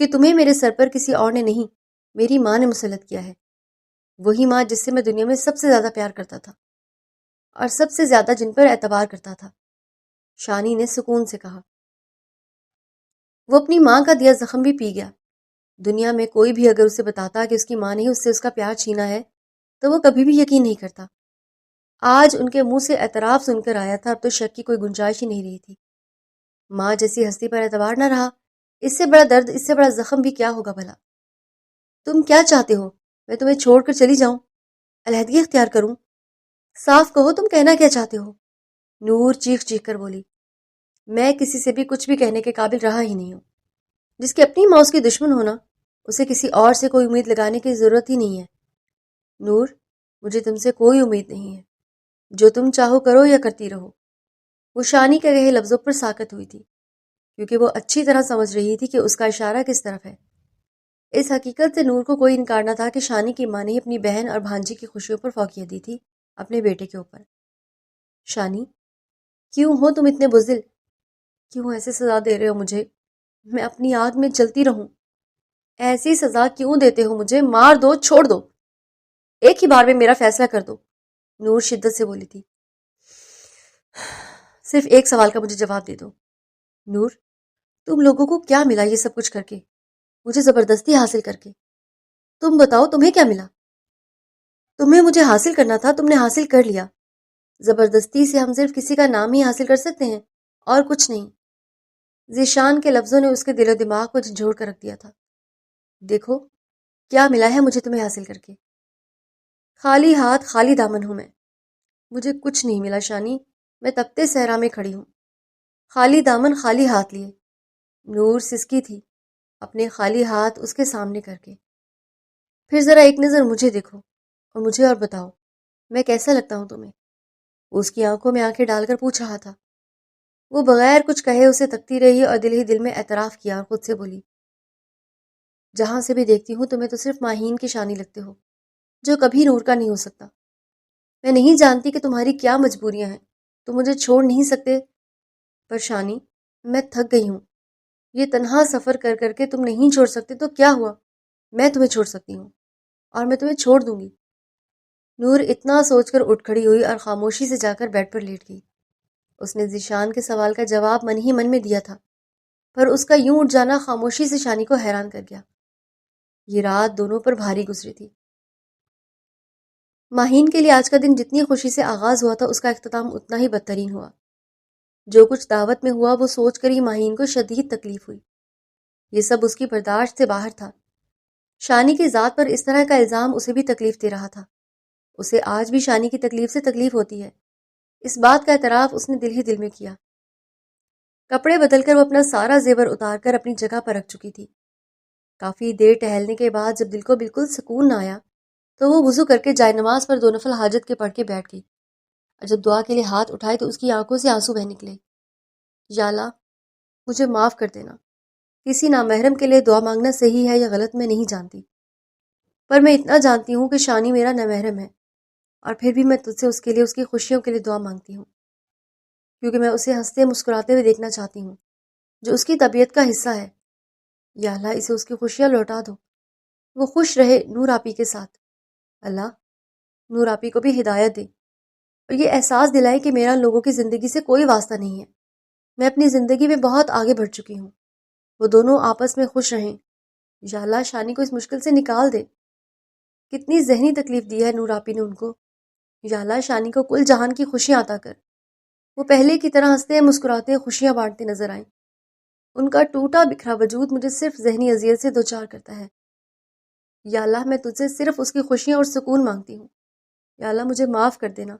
کہ تمہیں میرے سر پر کسی اور نے نہیں، میری ماں نے مسلط کیا ہے، وہی ماں جس سے میں دنیا میں سب سے زیادہ پیار کرتا تھا اور سب سے زیادہ جن پر اعتبار کرتا تھا، شانی نے سکون سے کہا۔ وہ اپنی ماں کا دیا زخم بھی پی گیا۔ دنیا میں کوئی بھی اگر اسے بتاتا کہ اس کی ماں نے اس سے اس کا پیار چھینا ہے تو وہ کبھی بھی یقین نہیں کرتا۔ آج ان کے منہ سے اعتراف سن کر آیا تھا، اب تو شک کی کوئی گنجائش ہی نہیں رہی تھی۔ ماں جیسی ہستی پر اعتبار نہ رہا، اس سے بڑا درد، اس سے بڑا زخم بھی کیا ہوگا بھلا؟ تم کیا چاہتے ہو؟ میں تمہیں چھوڑ کر چلی جاؤں؟ علیحدگی اختیار کروں؟ صاف کہو تم کہنا کیا چاہتے ہو؟ نور چیخ چیخ کر بولی۔ میں کسی سے بھی کچھ بھی کہنے کے قابل رہا ہی نہیں ہوں۔ جس کی اپنی ماں اس کی دشمن ہونا، اسے کسی اور سے کوئی امید لگانے کی ضرورت ہی نہیں ہے۔ نور، مجھے تم سے کوئی امید نہیں ہے، جو تم چاہو کرو یا کرتی رہو۔ وہ شانی کے کہے لفظوں پر ساکت ہوئی تھی، کیونکہ وہ اچھی طرح سمجھ رہی تھی کہ اس کا اشارہ کس طرف ہے۔ اس حقیقت سے نور کو کوئی انکار نہ تھا کہ شانی کی ماں نے اپنی بہن اور بھانجی کی خوشیوں پر فوقیت دی تھی اپنے بیٹے کے اوپر۔ شانی، کیوں ہو تم اتنے بزدل؟ کیوں ایسے سزا دے رہے ہو مجھے؟ میں اپنی آگ میں جلتی رہوں؟ ایسی سزا کیوں دیتے ہو مجھے؟ مار دو، چھوڑ دو، ایک ہی بار میں میرا فیصلہ کر دو۔ نور شدت سے بولی تھی۔ صرف ایک سوال کا مجھے جواب دے دو۔ نور، تم لوگوں کو کیا ملا یہ سب کچھ کر کے، مجھے زبردستی حاصل کر کے؟ تم بتاؤ تمہیں کیا ملا؟ تمہیں مجھے حاصل کرنا تھا، تم نے حاصل کر لیا۔ زبردستی سے ہم صرف کسی کا نام ہی حاصل کر سکتے ہیں اور کچھ نہیں۔ ذیشان کے لفظوں نے اس کے دل و دماغ کو جھنجھوڑ کر رکھ دیا تھا۔ دیکھو کیا ملا ہے مجھے تمہیں حاصل کر کے۔ خالی ہاتھ خالی دامن ہوں میں، مجھے کچھ نہیں ملا شانی، میں تپتے صحرا میں کھڑی ہوں، خالی دامن خالی ہاتھ لیے۔ نور سسکی تھی اپنے خالی ہاتھ اس کے سامنے کر کے۔ پھر ذرا ایک نظر مجھے دیکھو اور مجھے اور بتاؤ میں کیسا لگتا ہوں تمہیں؟ اس کی آنکھوں میں آنکھیں ڈال کر پوچھ رہا تھا۔ وہ بغیر کچھ کہے اسے تکتی رہی اور دل ہی دل میں اعتراف کیا اور خود سے بولی، جہاں سے بھی دیکھتی ہوں تمہیں تو صرف ماہین کی شانی لگتے ہو، جو کبھی نور کا نہیں ہو سکتا۔ میں نہیں جانتی کہ تمہاری کیا مجبوریاں ہیں، تم مجھے چھوڑ نہیں سکتے، پر شانی میں تھک گئی ہوں۔ یہ تنہا سفر کر کر کے تم نہیں چھوڑ سکتے تو کیا ہوا، میں تمہیں چھوڑ سکتی ہوں اور میں تمہیں چھوڑ دوں گی۔ نور اتنا سوچ کر اٹھ کھڑی ہوئی اور خاموشی سے جا کر بیڈ پر لیٹ گئی۔ اس نے ذیشان کے سوال کا جواب من ہی من میں دیا تھا، پر اس کا یوں اٹھ جانا خاموشی سے شانی کو حیران کر گیا۔ یہ رات دونوں پر بھاری گزری تھی۔ ماہین کے لیے آج کا دن جتنی خوشی سے آغاز ہوا تھا، اس کا اختتام اتنا ہی بدترین ہوا۔ جو کچھ دعوت میں ہوا وہ سوچ کر ہی ماہین کو شدید تکلیف ہوئی۔ یہ سب اس کی برداشت سے باہر تھا۔ شانی کی ذات پر اس طرح کا الزام اسے بھی تکلیف دے رہا تھا۔ اسے آج بھی شانی کی تکلیف سے تکلیف ہوتی ہے، اس بات کا اعتراف اس نے دل ہی دل میں کیا۔ کپڑے بدل کر وہ اپنا سارا زیور اتار کر اپنی جگہ پر رکھ چکی تھی۔ کافی دیر ٹہلنے کے بعد جب دل کو بالکل سکون نہ آیا تو وہ وضو کر کے جائے نماز پر 2 نفل حاجت کے پڑھ کے بیٹھ گئی، اور جب دعا کے لیے ہاتھ اٹھائے تو اس کی آنکھوں سے آنسو بہہ نکلے۔ یا اللہ، مجھے معاف کر دینا، کسی نامحرم کے لیے دعا مانگنا صحیح ہے یا غلط میں نہیں جانتی، پر میں اتنا جانتی ہوں کہ شانی میرا نامحرم ہے، اور پھر بھی میں تجھ سے اس کے لیے، اس کی خوشیوں کے لیے دعا مانگتی ہوں، کیونکہ میں اسے ہنستے مسکراتے ہوئے دیکھنا چاہتی ہوں، جو اس کی طبیعت کا حصہ ہے۔ یا اللہ، اسے اس کی خوشیاں لوٹا دو، وہ خوش رہے نور آپی کے ساتھ۔ اللہ، نور آپی کو بھی ہدایت دے اور یہ احساس دلائے کہ میرا لوگوں کی زندگی سے کوئی واسطہ نہیں ہے، میں اپنی زندگی میں بہت آگے بڑھ چکی ہوں، وہ دونوں آپس میں خوش رہیں۔ یا اللہ، شانی کو اس مشکل سے نکال دے، کتنی ذہنی تکلیف دی ہے نور آپی نے ان کو۔ یا اللہ، شانی کو کل جہان کی خوشیاں عطا کر، وہ پہلے کی طرح ہنستے مسکراتے خوشیاں بانٹتے نظر آئیں۔ ان کا ٹوٹا بکھرا وجود مجھے صرف ذہنی اذیت سے دوچار کرتا ہے۔ یا اللہ، میں تجھ سے صرف اس کی خوشیاں اور سکون مانگتی ہوں۔ یا اللہ، مجھے معاف کر دینا،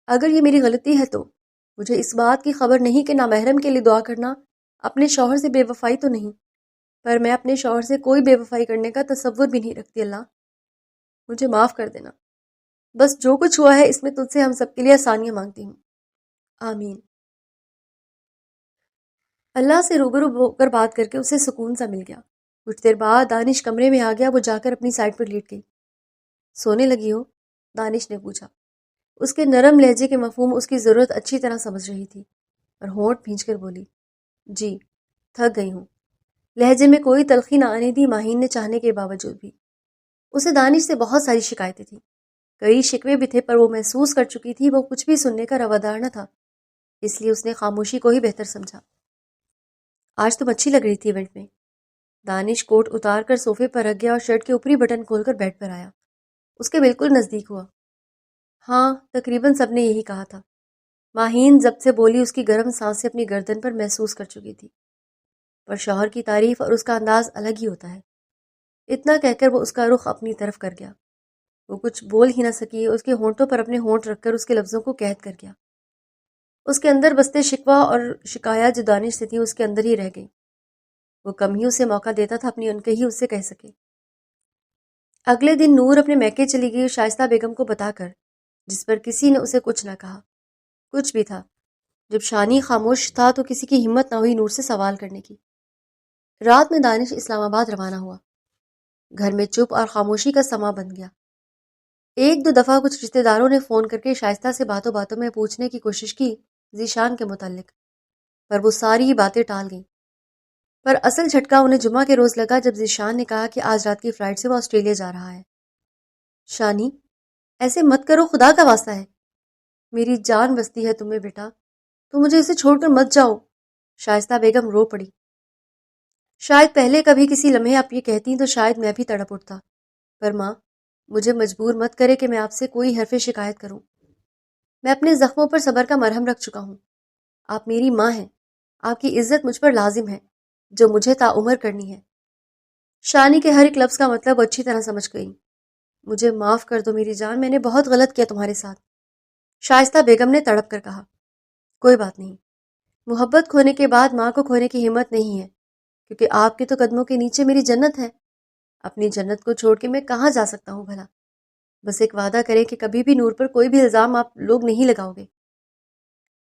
اگر یہ میری غلطی ہے تو۔ مجھے اس بات کی خبر نہیں کہ نامحرم کے لیے دعا کرنا اپنے شوہر سے بے وفائی تو نہیں۔ پر میں اپنے شوہر سے کوئی بے وفائی کرنے کا تصور بھی نہیں رکھتی۔ اللہ مجھے معاف کر دینا، بس جو کچھ ہوا ہے اس میں تجھ سے ہم سب کے لیے آسانیاں مانگتی ہوں، آمین۔ اللہ سے روبرو ہو کر بات کر کے اسے سکون سا مل گیا۔ کچھ دیر بعد دانش کمرے میں آ گیا، وہ جا کر اپنی سائڈ پر لیٹ گئی۔ سونے لگی ہو؟ دانش نے پوچھا۔ اس کے نرم لہجے کے مفہوم اس کی ضرورت اچھی طرح سمجھ رہی تھی اور ہونٹ بھینچ کر بولی، جی تھک گئی ہوں۔ لہجے میں کوئی تلخی نہ آنے دی ماہین نے چاہنے کے باوجود بھی۔ اسے دانش سے بہت ساری شکایتیں تھیں، کئی شکوے بھی تھے، پر وہ محسوس کر چکی تھی وہ کچھ بھی سننے کا روادار نہ تھا، اس لیے اس نے خاموشی کو ہی بہتر سمجھا۔ آج تم اچھی لگ رہی تھی ایونٹ میں۔ دانش کوٹ اتار کر صوفے پر رکھ گیا اور شرٹ کے اوپری بٹن کھول کر بیڈ پر آیا، اس کے بالکل نزدیک ہوا۔ ہاں، تقریباً سب نے یہی کہا تھا۔ ماہین ضبط سے بولی، اس کی گرم سانسیں اپنی گردن پر محسوس کر چکی تھی۔ پر شوہر کی تعریف اور اس کا انداز الگ ہی ہوتا ہے۔ اتنا کہہ کر وہ اس کا رخ اپنی طرف کر گیا۔ وہ کچھ بول ہی نہ سکی، اس کے ہونٹوں پر اپنے ہونٹ رکھ کر اس کے لفظوں کو قید کر گیا۔ اس کے اندر بستے شکوہ اور شکایات جو دانش سے تھیں اس کے اندر ہی رہ گئی۔ وہ کم ہی اسے موقع دیتا تھا اپنی انکہی اس سے کہہ سکے۔ اگلے دن نور اپنے میکے چلی گئی شائستہ بیگم کو بتا کر، جس پر کسی نے اسے کچھ نہ کہا۔ کچھ بھی تھا، جب شانی خاموش تھا تو کسی کی ہمت نہ ہوئی نور سے سوال کرنے کی۔ رات میں دانش اسلام آباد روانہ ہوا۔ گھر میں چپ اور خاموشی کا سما بن گیا۔ ایک دو دفعہ کچھ رشتہ داروں نے فون کر کے شائستہ سے باتوں باتوں میں پوچھنے کی کوشش کی ذیشان کے متعلق، پر وہ ساری باتیں ٹال گئیں۔ پر اصل جھٹکا انہیں جمعہ کے روز لگا جب ذیشان نے کہا کہ آج رات کی فلائٹ سے وہ آسٹریلیا جا رہا ہے۔ شانی، ایسے مت کرو، خدا کا واسطہ ہے، میری جان بستی ہے تمہیں بیٹا، تم مجھے اسے چھوڑ کر مت جاؤ۔ شائستہ بیگم رو پڑی۔ شاید پہلے کبھی کسی لمحے آپ یہ کہتی تو شاید میں بھی تڑپ اٹھتا، پر ماں مجھے مجبور مت کرے کہ میں آپ سے کوئی حرف شکایت کروں۔ میں اپنے زخموں پر صبر کا مرہم رکھ چکا ہوں۔ آپ میری ماں ہیں، آپ کی عزت مجھ پر لازم ہے، جو مجھے تعمر کرنی ہے۔ شانی کے ہر ایک لفظ کا مطلب اچھی طرح سمجھ گئی۔ مجھے معاف کر دو میری جان، میں نے بہت غلط کیا تمہارے ساتھ، شائستہ بیگم نے تڑپ کر کہا۔ کوئی بات نہیں، محبت کھونے کے بعد ماں کو کھونے کی ہمت نہیں ہے، کیونکہ آپ کے تو قدموں کے نیچے میری جنت ہے۔ اپنی جنت کو چھوڑ کے میں کہاں جا سکتا ہوں بھلا؟ بس ایک وعدہ کریں کہ کبھی بھی نور پر کوئی بھی الزام آپ لوگ نہیں لگاؤ گے۔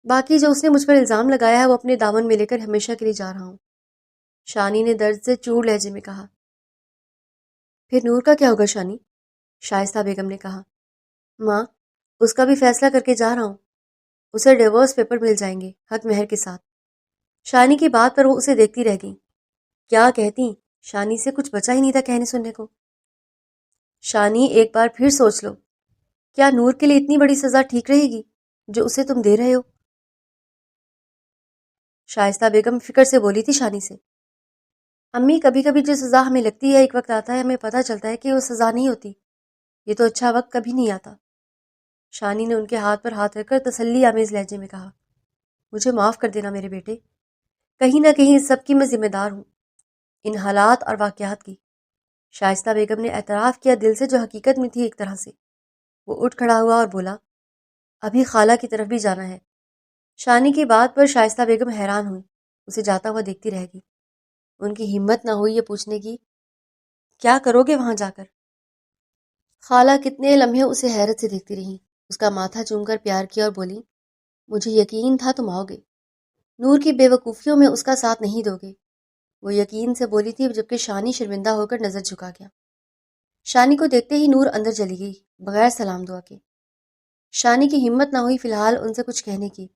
باقی جو اس نے مجھ پر الزام لگایا ہے وہ اپنے دامن میں لے کر ہمیشہ کے لیے جا رہا ہوں، شانی نے درد سے چور لہجے میں کہا۔ پھر نور کا کیا ہوگا شانی؟ شائستہ بیگم نے کہا۔ ماں، اس کا بھی فیصلہ کر کے جا رہا ہوں، اسے ڈیورس پیپر مل جائیں گے حق مہر کے ساتھ۔ شانی کی بات پر وہ اسے دیکھتی رہ گئی۔ کیا کہتی؟ شانی سے کچھ بچا ہی نہیں تھا کہنے سننے کو۔ شانی، ایک بار پھر سوچ لو، کیا نور کے لیے اتنی بڑی سزا ٹھیک رہے گی جو اسے تم دے رہے ہو؟ شائستہ بیگم فکر سے بولی تھی شانی سے۔ امی، کبھی کبھی جو سزا ہمیں لگتی ہے ایک وقت آتا ہے ہمیں پتہ چلتا ہے کہ وہ سزا نہیں ہوتی، یہ تو اچھا وقت کبھی نہیں آتا۔ شانی نے ان کے ہاتھ پر ہاتھ رکھ کر تسلی آمیز لہجے میں کہا۔ مجھے معاف کر دینا میرے بیٹے، کہیں نہ کہیں اس سب کی میں ذمہ دار ہوں، ان حالات اور واقعات کی۔ شائستہ بیگم نے اعتراف کیا دل سے جو حقیقت میں تھی ایک طرح سے۔ وہ اٹھ کھڑا ہوا اور بولا، ابھی خالہ کی طرف بھی جانا ہے۔ شانی کی بات پر شائستہ بیگم حیران ہوئی، اسے جاتا ہوا دیکھتی رہ گئی۔ ان کی ہمت نہ ہوئی یہ پوچھنے کی، کیا کرو گے وہاں جا کر؟ خالہ کتنے لمحے اسے حیرت سے دیکھتی رہیں، اس کا ماتھا چوم کر پیار کیا اور بولی، مجھے یقین تھا تم آؤ گے، نور کی بے وقوفیوں میں اس کا ساتھ نہیں دو گے۔ وہ یقین سے بولی تھی جبکہ شانی شرمندہ ہو کر نظر جھکا گیا۔ شانی کو دیکھتے ہی نور اندر چلی گئی بغیر سلام دعا کے۔ شانی کی ہمت نہ ہوئی فی الحال ان سے کچھ کہنے کی،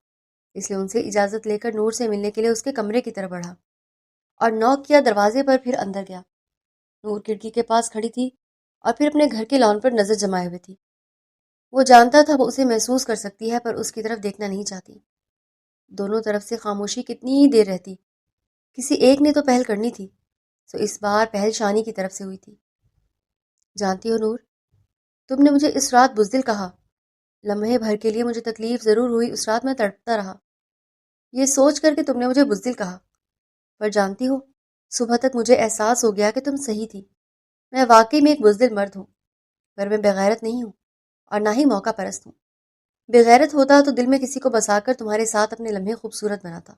اس لیے ان سے اجازت لے کر نور سے ملنے کے لیے اس کے کمرے کی طرف بڑھا اور نوک کیا دروازے پر، پھر اندر گیا۔ نور کھڑکی کے پاس کھڑی تھی اور پھر اپنے گھر کے لان پر نظر جمائے ہوئے تھی۔ وہ جانتا تھا وہ اسے محسوس کر سکتی ہے پر اس کی طرف دیکھنا نہیں چاہتی۔ دونوں طرف سے خاموشی کتنی ہی دیر رہتی، کسی ایک نے تو پہل کرنی تھی، سو اس بار پہل شانی کی طرف سے ہوئی تھی۔ جانتی ہو نور، تم نے مجھے اس رات بزدل کہا، لمحے بھر کے لیے مجھے تکلیف ضرور ہوئی، اس رات میں تڑپتا رہا یہ سوچ کر کہ تم نے مجھے بزدل کہا، پر جانتی ہو صبح تک مجھے احساس ہو گیا کہ تم صحیح تھی، میں واقعی میں ایک بزدل مرد ہوں، پر میں بغیرت نہیں ہوں اور نہ ہی موقع پرست ہوں۔ بغیرت ہوتا تو دل میں کسی کو بسا کر تمہارے ساتھ اپنے لمحے خوبصورت بناتا،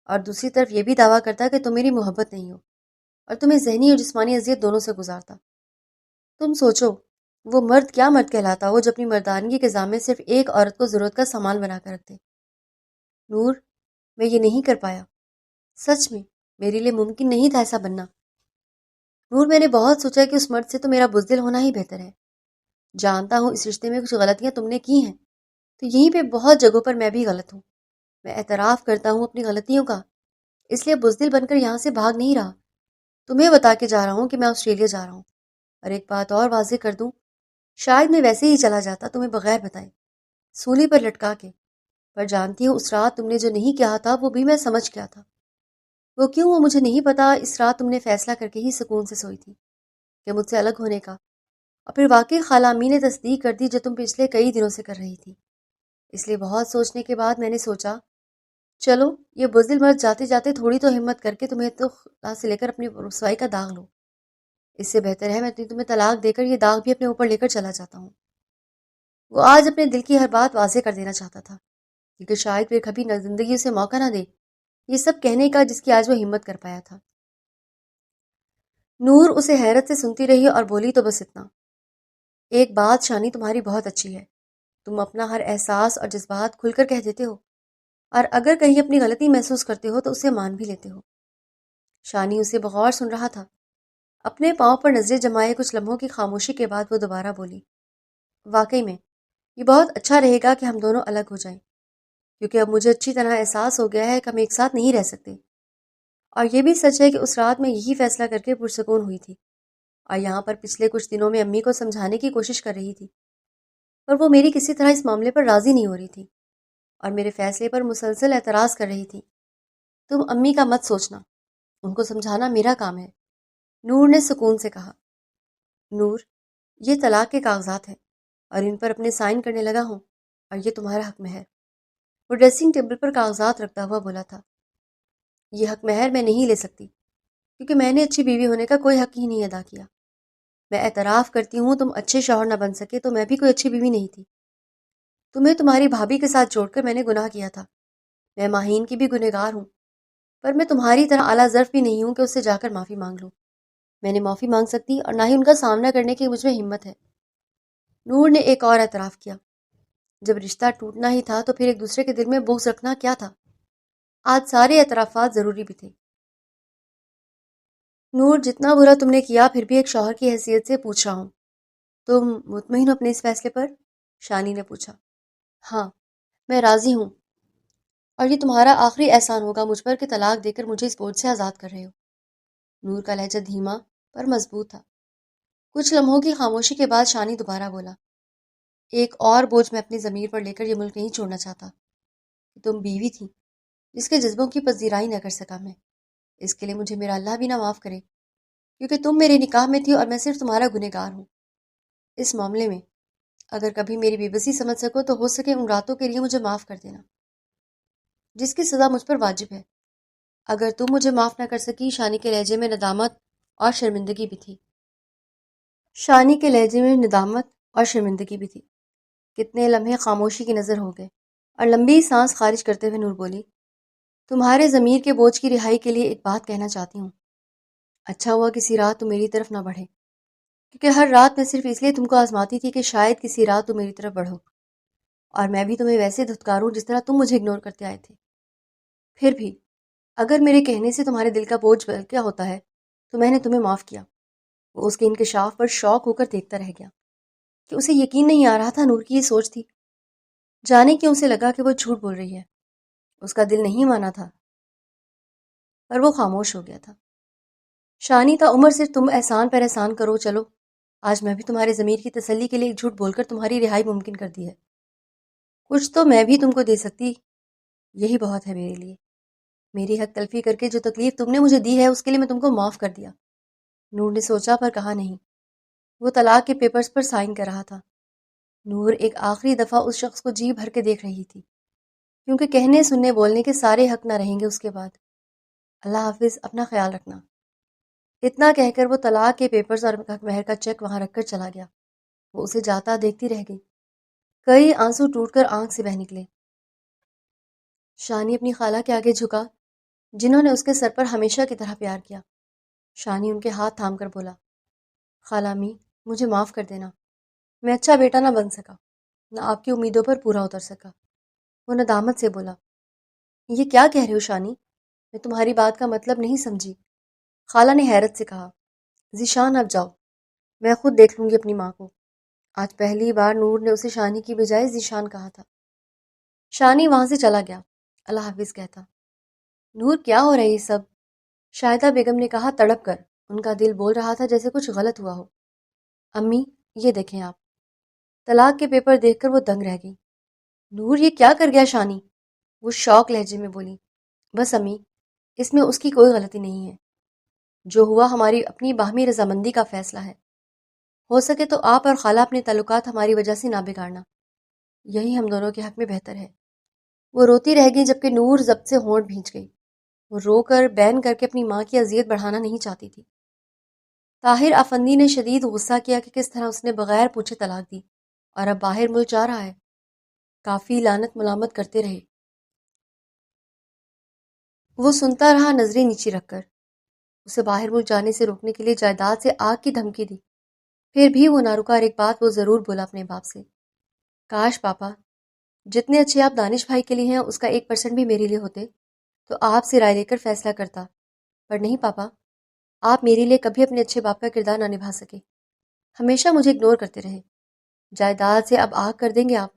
اور دوسری طرف یہ بھی دعویٰ کرتا کہ تم میری محبت نہیں ہو، اور تمہیں ذہنی اور جسمانی اذیت دونوں سے گزارتا۔ تم سوچو، وہ مرد کیا مرد کہلاتا ہو جو اپنی مردانگی کے ذام میں صرف ایک عورت کو ضرورت کا سامان بنا کر رکھتے۔ نور، میں یہ نہیں کر پایا، سچ میں میرے لیے ممکن نہیں تھا ایسا بننا۔ نور، میں نے بہت سوچا کہ اس مرد سے تو میرا بزدل ہونا ہی بہتر ہے۔ جانتا ہوں اس رشتے میں کچھ غلطیاں تم نے کی ہیں، تو یہیں پہ بہت جگہوں پر میں بھی غلط ہوں۔ میں اعتراف کرتا ہوں اپنی غلطیوں کا، اس لیے بزدل بن کر یہاں سے بھاگ نہیں رہا۔ تمہیں بتا کے جا رہا ہوں کہ میں آسٹریلیا جا رہا ہوں۔ اور ایک بات اور واضح کر دوں، شاید میں ویسے ہی چلا جاتا تمہیں بغیر بتائے، سولی پر لٹکا کے، پر جانتی ہوں اس رات تم نے جو نہیں کہا تھا وہ بھی میں سمجھ گیا تھا۔ وہ کیوں، وہ مجھے نہیں پتا۔ اس رات تم نے فیصلہ کر کے ہی سکون سے سوئی تھی کہ مجھ سے الگ ہونے کا، اور پھر واقعی خالہ امی نے تصدیق کر دی جو تم پچھلے کئی دنوں سے کر رہی تھی۔ اس لیے بہت سوچنے کے بعد میں نے سوچا، چلو یہ بزدل مرد جاتے جاتے تھوڑی تو ہمت کر کے تمہیں تو خدا سے لے کر اپنی رسوائی کا داغ لو۔ اس سے بہتر ہے میں تمہیں طلاق دے کر یہ داغ بھی اپنے اوپر لے کر چلا جاتا ہوں۔ وہ آج اپنے دل کی ہر بات واضح کر دینا چاہتا تھا، کیونکہ شاید پھر کبھی زندگی اسے موقع نہ دے یہ سب کہنے کا جس کی آج وہ ہمت کر پایا تھا۔ نور اسے حیرت سے سنتی رہی اور بولی، تو بس اتنا۔ ایک بات شانی تمہاری بہت اچھی ہے، تم اپنا ہر احساس اور جذبات کھل کر کہہ دیتے ہو، اور اگر کہیں اپنی غلطی محسوس کرتے ہو تو اسے مان بھی لیتے ہو۔ شانی اسے بغور سن رہا تھا، اپنے پاؤں پر نظریں جمائے کچھ لمحوں کی خاموشی کے بعد وہ دوبارہ بولی، واقعی میں یہ بہت اچھا رہے گا کہ ہم دونوں الگ ہو جائیں، کیونکہ اب مجھے اچھی طرح احساس ہو گیا ہے کہ ہم ایک ساتھ نہیں رہ سکتے۔ اور یہ بھی سچ ہے کہ اس رات میں یہی فیصلہ کر کے پرسکون ہوئی تھی، اور یہاں پر پچھلے کچھ دنوں میں امی کو سمجھانے کی کوشش کر رہی تھی، پر وہ میری کسی طرح اس معاملے پر راضی نہیں ہو رہی تھی اور میرے فیصلے پر مسلسل اعتراض کر رہی تھی۔ تم امی کا مت سوچنا، ان کو سمجھانا میرا کام ہے، نور نے سکون سے کہا۔ نور، یہ طلاق کے کاغذات ہیں اور ان پر اپنے سائن کرنے لگا ہوں، اور یہ تمہارا حق مہر۔ وہ ڈریسنگ ٹیبل پر کاغذات رکھتا ہوا بولا تھا، یہ حق مہر میں نہیں لے سکتی، کیونکہ میں نے اچھی بیوی ہونے کا کوئی حق ہی نہیں ادا کیا۔ میں اعتراف کرتی ہوں تم اچھے شوہر نہ بن سکے تو میں بھی کوئی اچھی بیوی نہیں تھی۔ تمہیں تمہاری بھابھی کے ساتھ جوڑ کر میں نے گناہ کیا تھا، میں ماہین کی بھی گنہگار ہوں، پر میں تمہاری طرح اعلیٰ ظرف بھی نہیں ہوں کہ اس سے جا کر معافی مانگ لوں۔ میں نے معافی مانگ سکتی اور نہ ہی ان کا سامنا کرنے کی مجھ میں ہمت ہے۔ نور نے ایک اور اعتراف کیا، جب رشتہ ٹوٹنا ہی تھا تو پھر ایک دوسرے کے دل میں بغض رکھنا کیا تھا؟ آج سارے اعترافات ضروری بھی تھے۔ نور، جتنا برا تم نے کیا پھر بھی ایک شوہر کی حیثیت سے پوچھ رہا ہوں، تم مطمئن ہو اپنے اس فیصلے پر؟ شانی نے پوچھا۔ ہاں، میں راضی ہوں، اور یہ تمہارا آخری احسان ہوگا مجھ پر کہ طلاق دے کر مجھے اس بوجھ سے آزاد کر رہے ہو۔ نور کا لہجہ دھیما پر مضبوط تھا۔ کچھ لمحوں کی خاموشی کے بعد شانی دوبارہ بولا، ایک اور بوجھ میں اپنی ضمیر پر لے کر یہ ملک نہیں چھوڑنا چاہتا کہ تم بیوی تھی جس کے جذبوں کی پذیرائی نہ کر سکا میں۔ اس کے لیے مجھے میرا اللہ بھی نہ معاف کرے، کیونکہ تم میرے نکاح میں تھی اور میں صرف تمہارا گنہگار ہوں۔ اس معاملے میں اگر کبھی میری بے بسی سمجھ سکو تو ہو سکے ان راتوں کے لیے مجھے معاف کر دینا جس کی سزا مجھ پر واجب ہے۔ اگر تم مجھے معاف نہ کر سکی، شانی کے لہجے میں ندامت اور شرمندگی بھی تھی۔ شانی کے لہجے میں ندامت اور شرمندگی بھی تھی۔ کتنے لمحے خاموشی کی نظر ہو گئے اور لمبی سانس خارج کرتے ہوئے نور بولی، تمہارے ضمیر کے بوجھ کی رہائی کے لیے ایک بات کہنا چاہتی ہوں۔ اچھا ہوا کسی رات تم میری طرف نہ بڑھے، کیونکہ ہر رات میں صرف اس لیے تم کو آزماتی تھی کہ شاید کسی رات تم میری طرف بڑھو، اور میں بھی تمہیں ویسے دھتکاروں جس طرح تم مجھے اگنور کرتے آئے تھے۔ پھر بھی اگر میرے کہنے سے تمہارے دل کا بوجھ کیا ہوتا ہے تو میں نے تمہیں معاف کیا۔ وہ اس کے انکشاف پر شوق ہو کر دیکھتا رہ گیا کہ اسے یقین نہیں آ رہا تھا نور کی یہ سوچ تھی۔ جانے کیوں اسے لگا کہ وہ جھوٹ بول رہی ہے، اس کا دل نہیں مانا تھا، پر وہ خاموش ہو گیا تھا۔ شانی، تا عمر صرف تم احسان پر احسان کرو، چلو آج میں بھی تمہارے ضمیر کی تسلی کے لیے ایک جھوٹ بول کر تمہاری رہائی ممکن کر دی ہے۔ کچھ تو میں بھی تم کو دے سکتی، یہی بہت ہے میرے لیے۔ میری حق تلفی کر کے جو تکلیف تم نے مجھے دی ہے اس کے لیے میں تم کو معاف کر دیا۔ نور نے سوچا پر کہا نہیں۔ وہ طلاق کے پیپرز پر سائن کر رہا تھا۔ نور ایک آخری دفعہ اس شخص کو جی بھر کے دیکھ رہی تھی، کیونکہ کہنے سننے بولنے کے سارے حق نہ رہیں گے اس کے بعد۔ اللہ حافظ، اپنا خیال رکھنا۔ اتنا کہہ کر وہ طلاق کے پیپرز اور حق مہر کا چیک وہاں رکھ کر چلا گیا۔ وہ اسے جاتا دیکھتی رہ گئی، کئی آنسو ٹوٹ کر آنکھ سے بہہ نکلے۔ شانی اپنی خالہ کے آگے جھکا، جنہوں نے اس کے سر پر ہمیشہ کی طرح پیار کیا، شانی ان کے ہاتھ تھام کر بولا، خالہ امی مجھے معاف کر دینا، میں اچھا بیٹا نہ بن سکا، نہ آپ کی امیدوں پر پورا اتر سکا۔ وہ ندامت سے بولا، یہ کیا کہہ رہے ہو شانی؟ میں تمہاری بات کا مطلب نہیں سمجھی۔ خالہ نے حیرت سے کہا، ذیشان اب جاؤ، میں خود دیکھ لوں گی اپنی ماں کو۔ آج پہلی بار نور نے اسے شانی کی بجائے ذیشان کہا تھا۔ شانی وہاں سے چلا گیا، اللہ حافظ کہتا۔ نور کیا ہو رہا ہے یہ سب؟ شاہدہ بیگم نے کہا تڑپ کر، ان کا دل بول رہا تھا جیسے کچھ غلط ہوا ہو۔ امی یہ دیکھیں آپ۔ طلاق کے پیپر دیکھ کر وہ دنگ رہ گئی۔ نور یہ کیا کر گیا شانی؟ وہ شوق لہجے میں بولی۔ بس امی، اس میں اس کی کوئی غلطی نہیں ہے، جو ہوا ہماری اپنی باہمی رضامندی کا فیصلہ ہے۔ ہو سکے تو آپ اور خالہ اپنے تعلقات ہماری وجہ سے نہ بگاڑنا، یہی ہم دونوں کے حق میں بہتر ہے۔ وہ روتی رہ گئی جبکہ نور ضبط سے ہونٹ بھینچ گئی۔ وہ رو کر بین کر کے اپنی ماں کی اذیت بڑھانا نہیں چاہتی تھی۔ طاہر افندی نے شدید غصہ کیا کہ کس طرح اس نے بغیر پوچھے طلاق دی اور اب باہر ملک جا رہا ہے۔ کافی لعنت ملامت کرتے رہے۔ وہ سنتا رہا نظریں نیچی رکھ کر۔ اسے باہر ملک جانے سے روکنے کے لیے جائیداد سے آگ کی دھمکی دی، پھر بھی وہ نہ رکا اور ایک بات وہ ضرور بولا اپنے باپ سے، کاش پاپا جتنے اچھے آپ دانش بھائی کے لیے ہیں اس کا 1% بھی میرے لیے ہوتے تو آپ سے رائے لے کر فیصلہ کرتا، پر نہیں پاپا، آپ میرے لیے کبھی اپنے اچھے باپ کا کردار نہ نبھا سکے، ہمیشہ مجھے اگنور کرتے رہے۔ جائیداد سے اب آگ کر دیں گے آپ،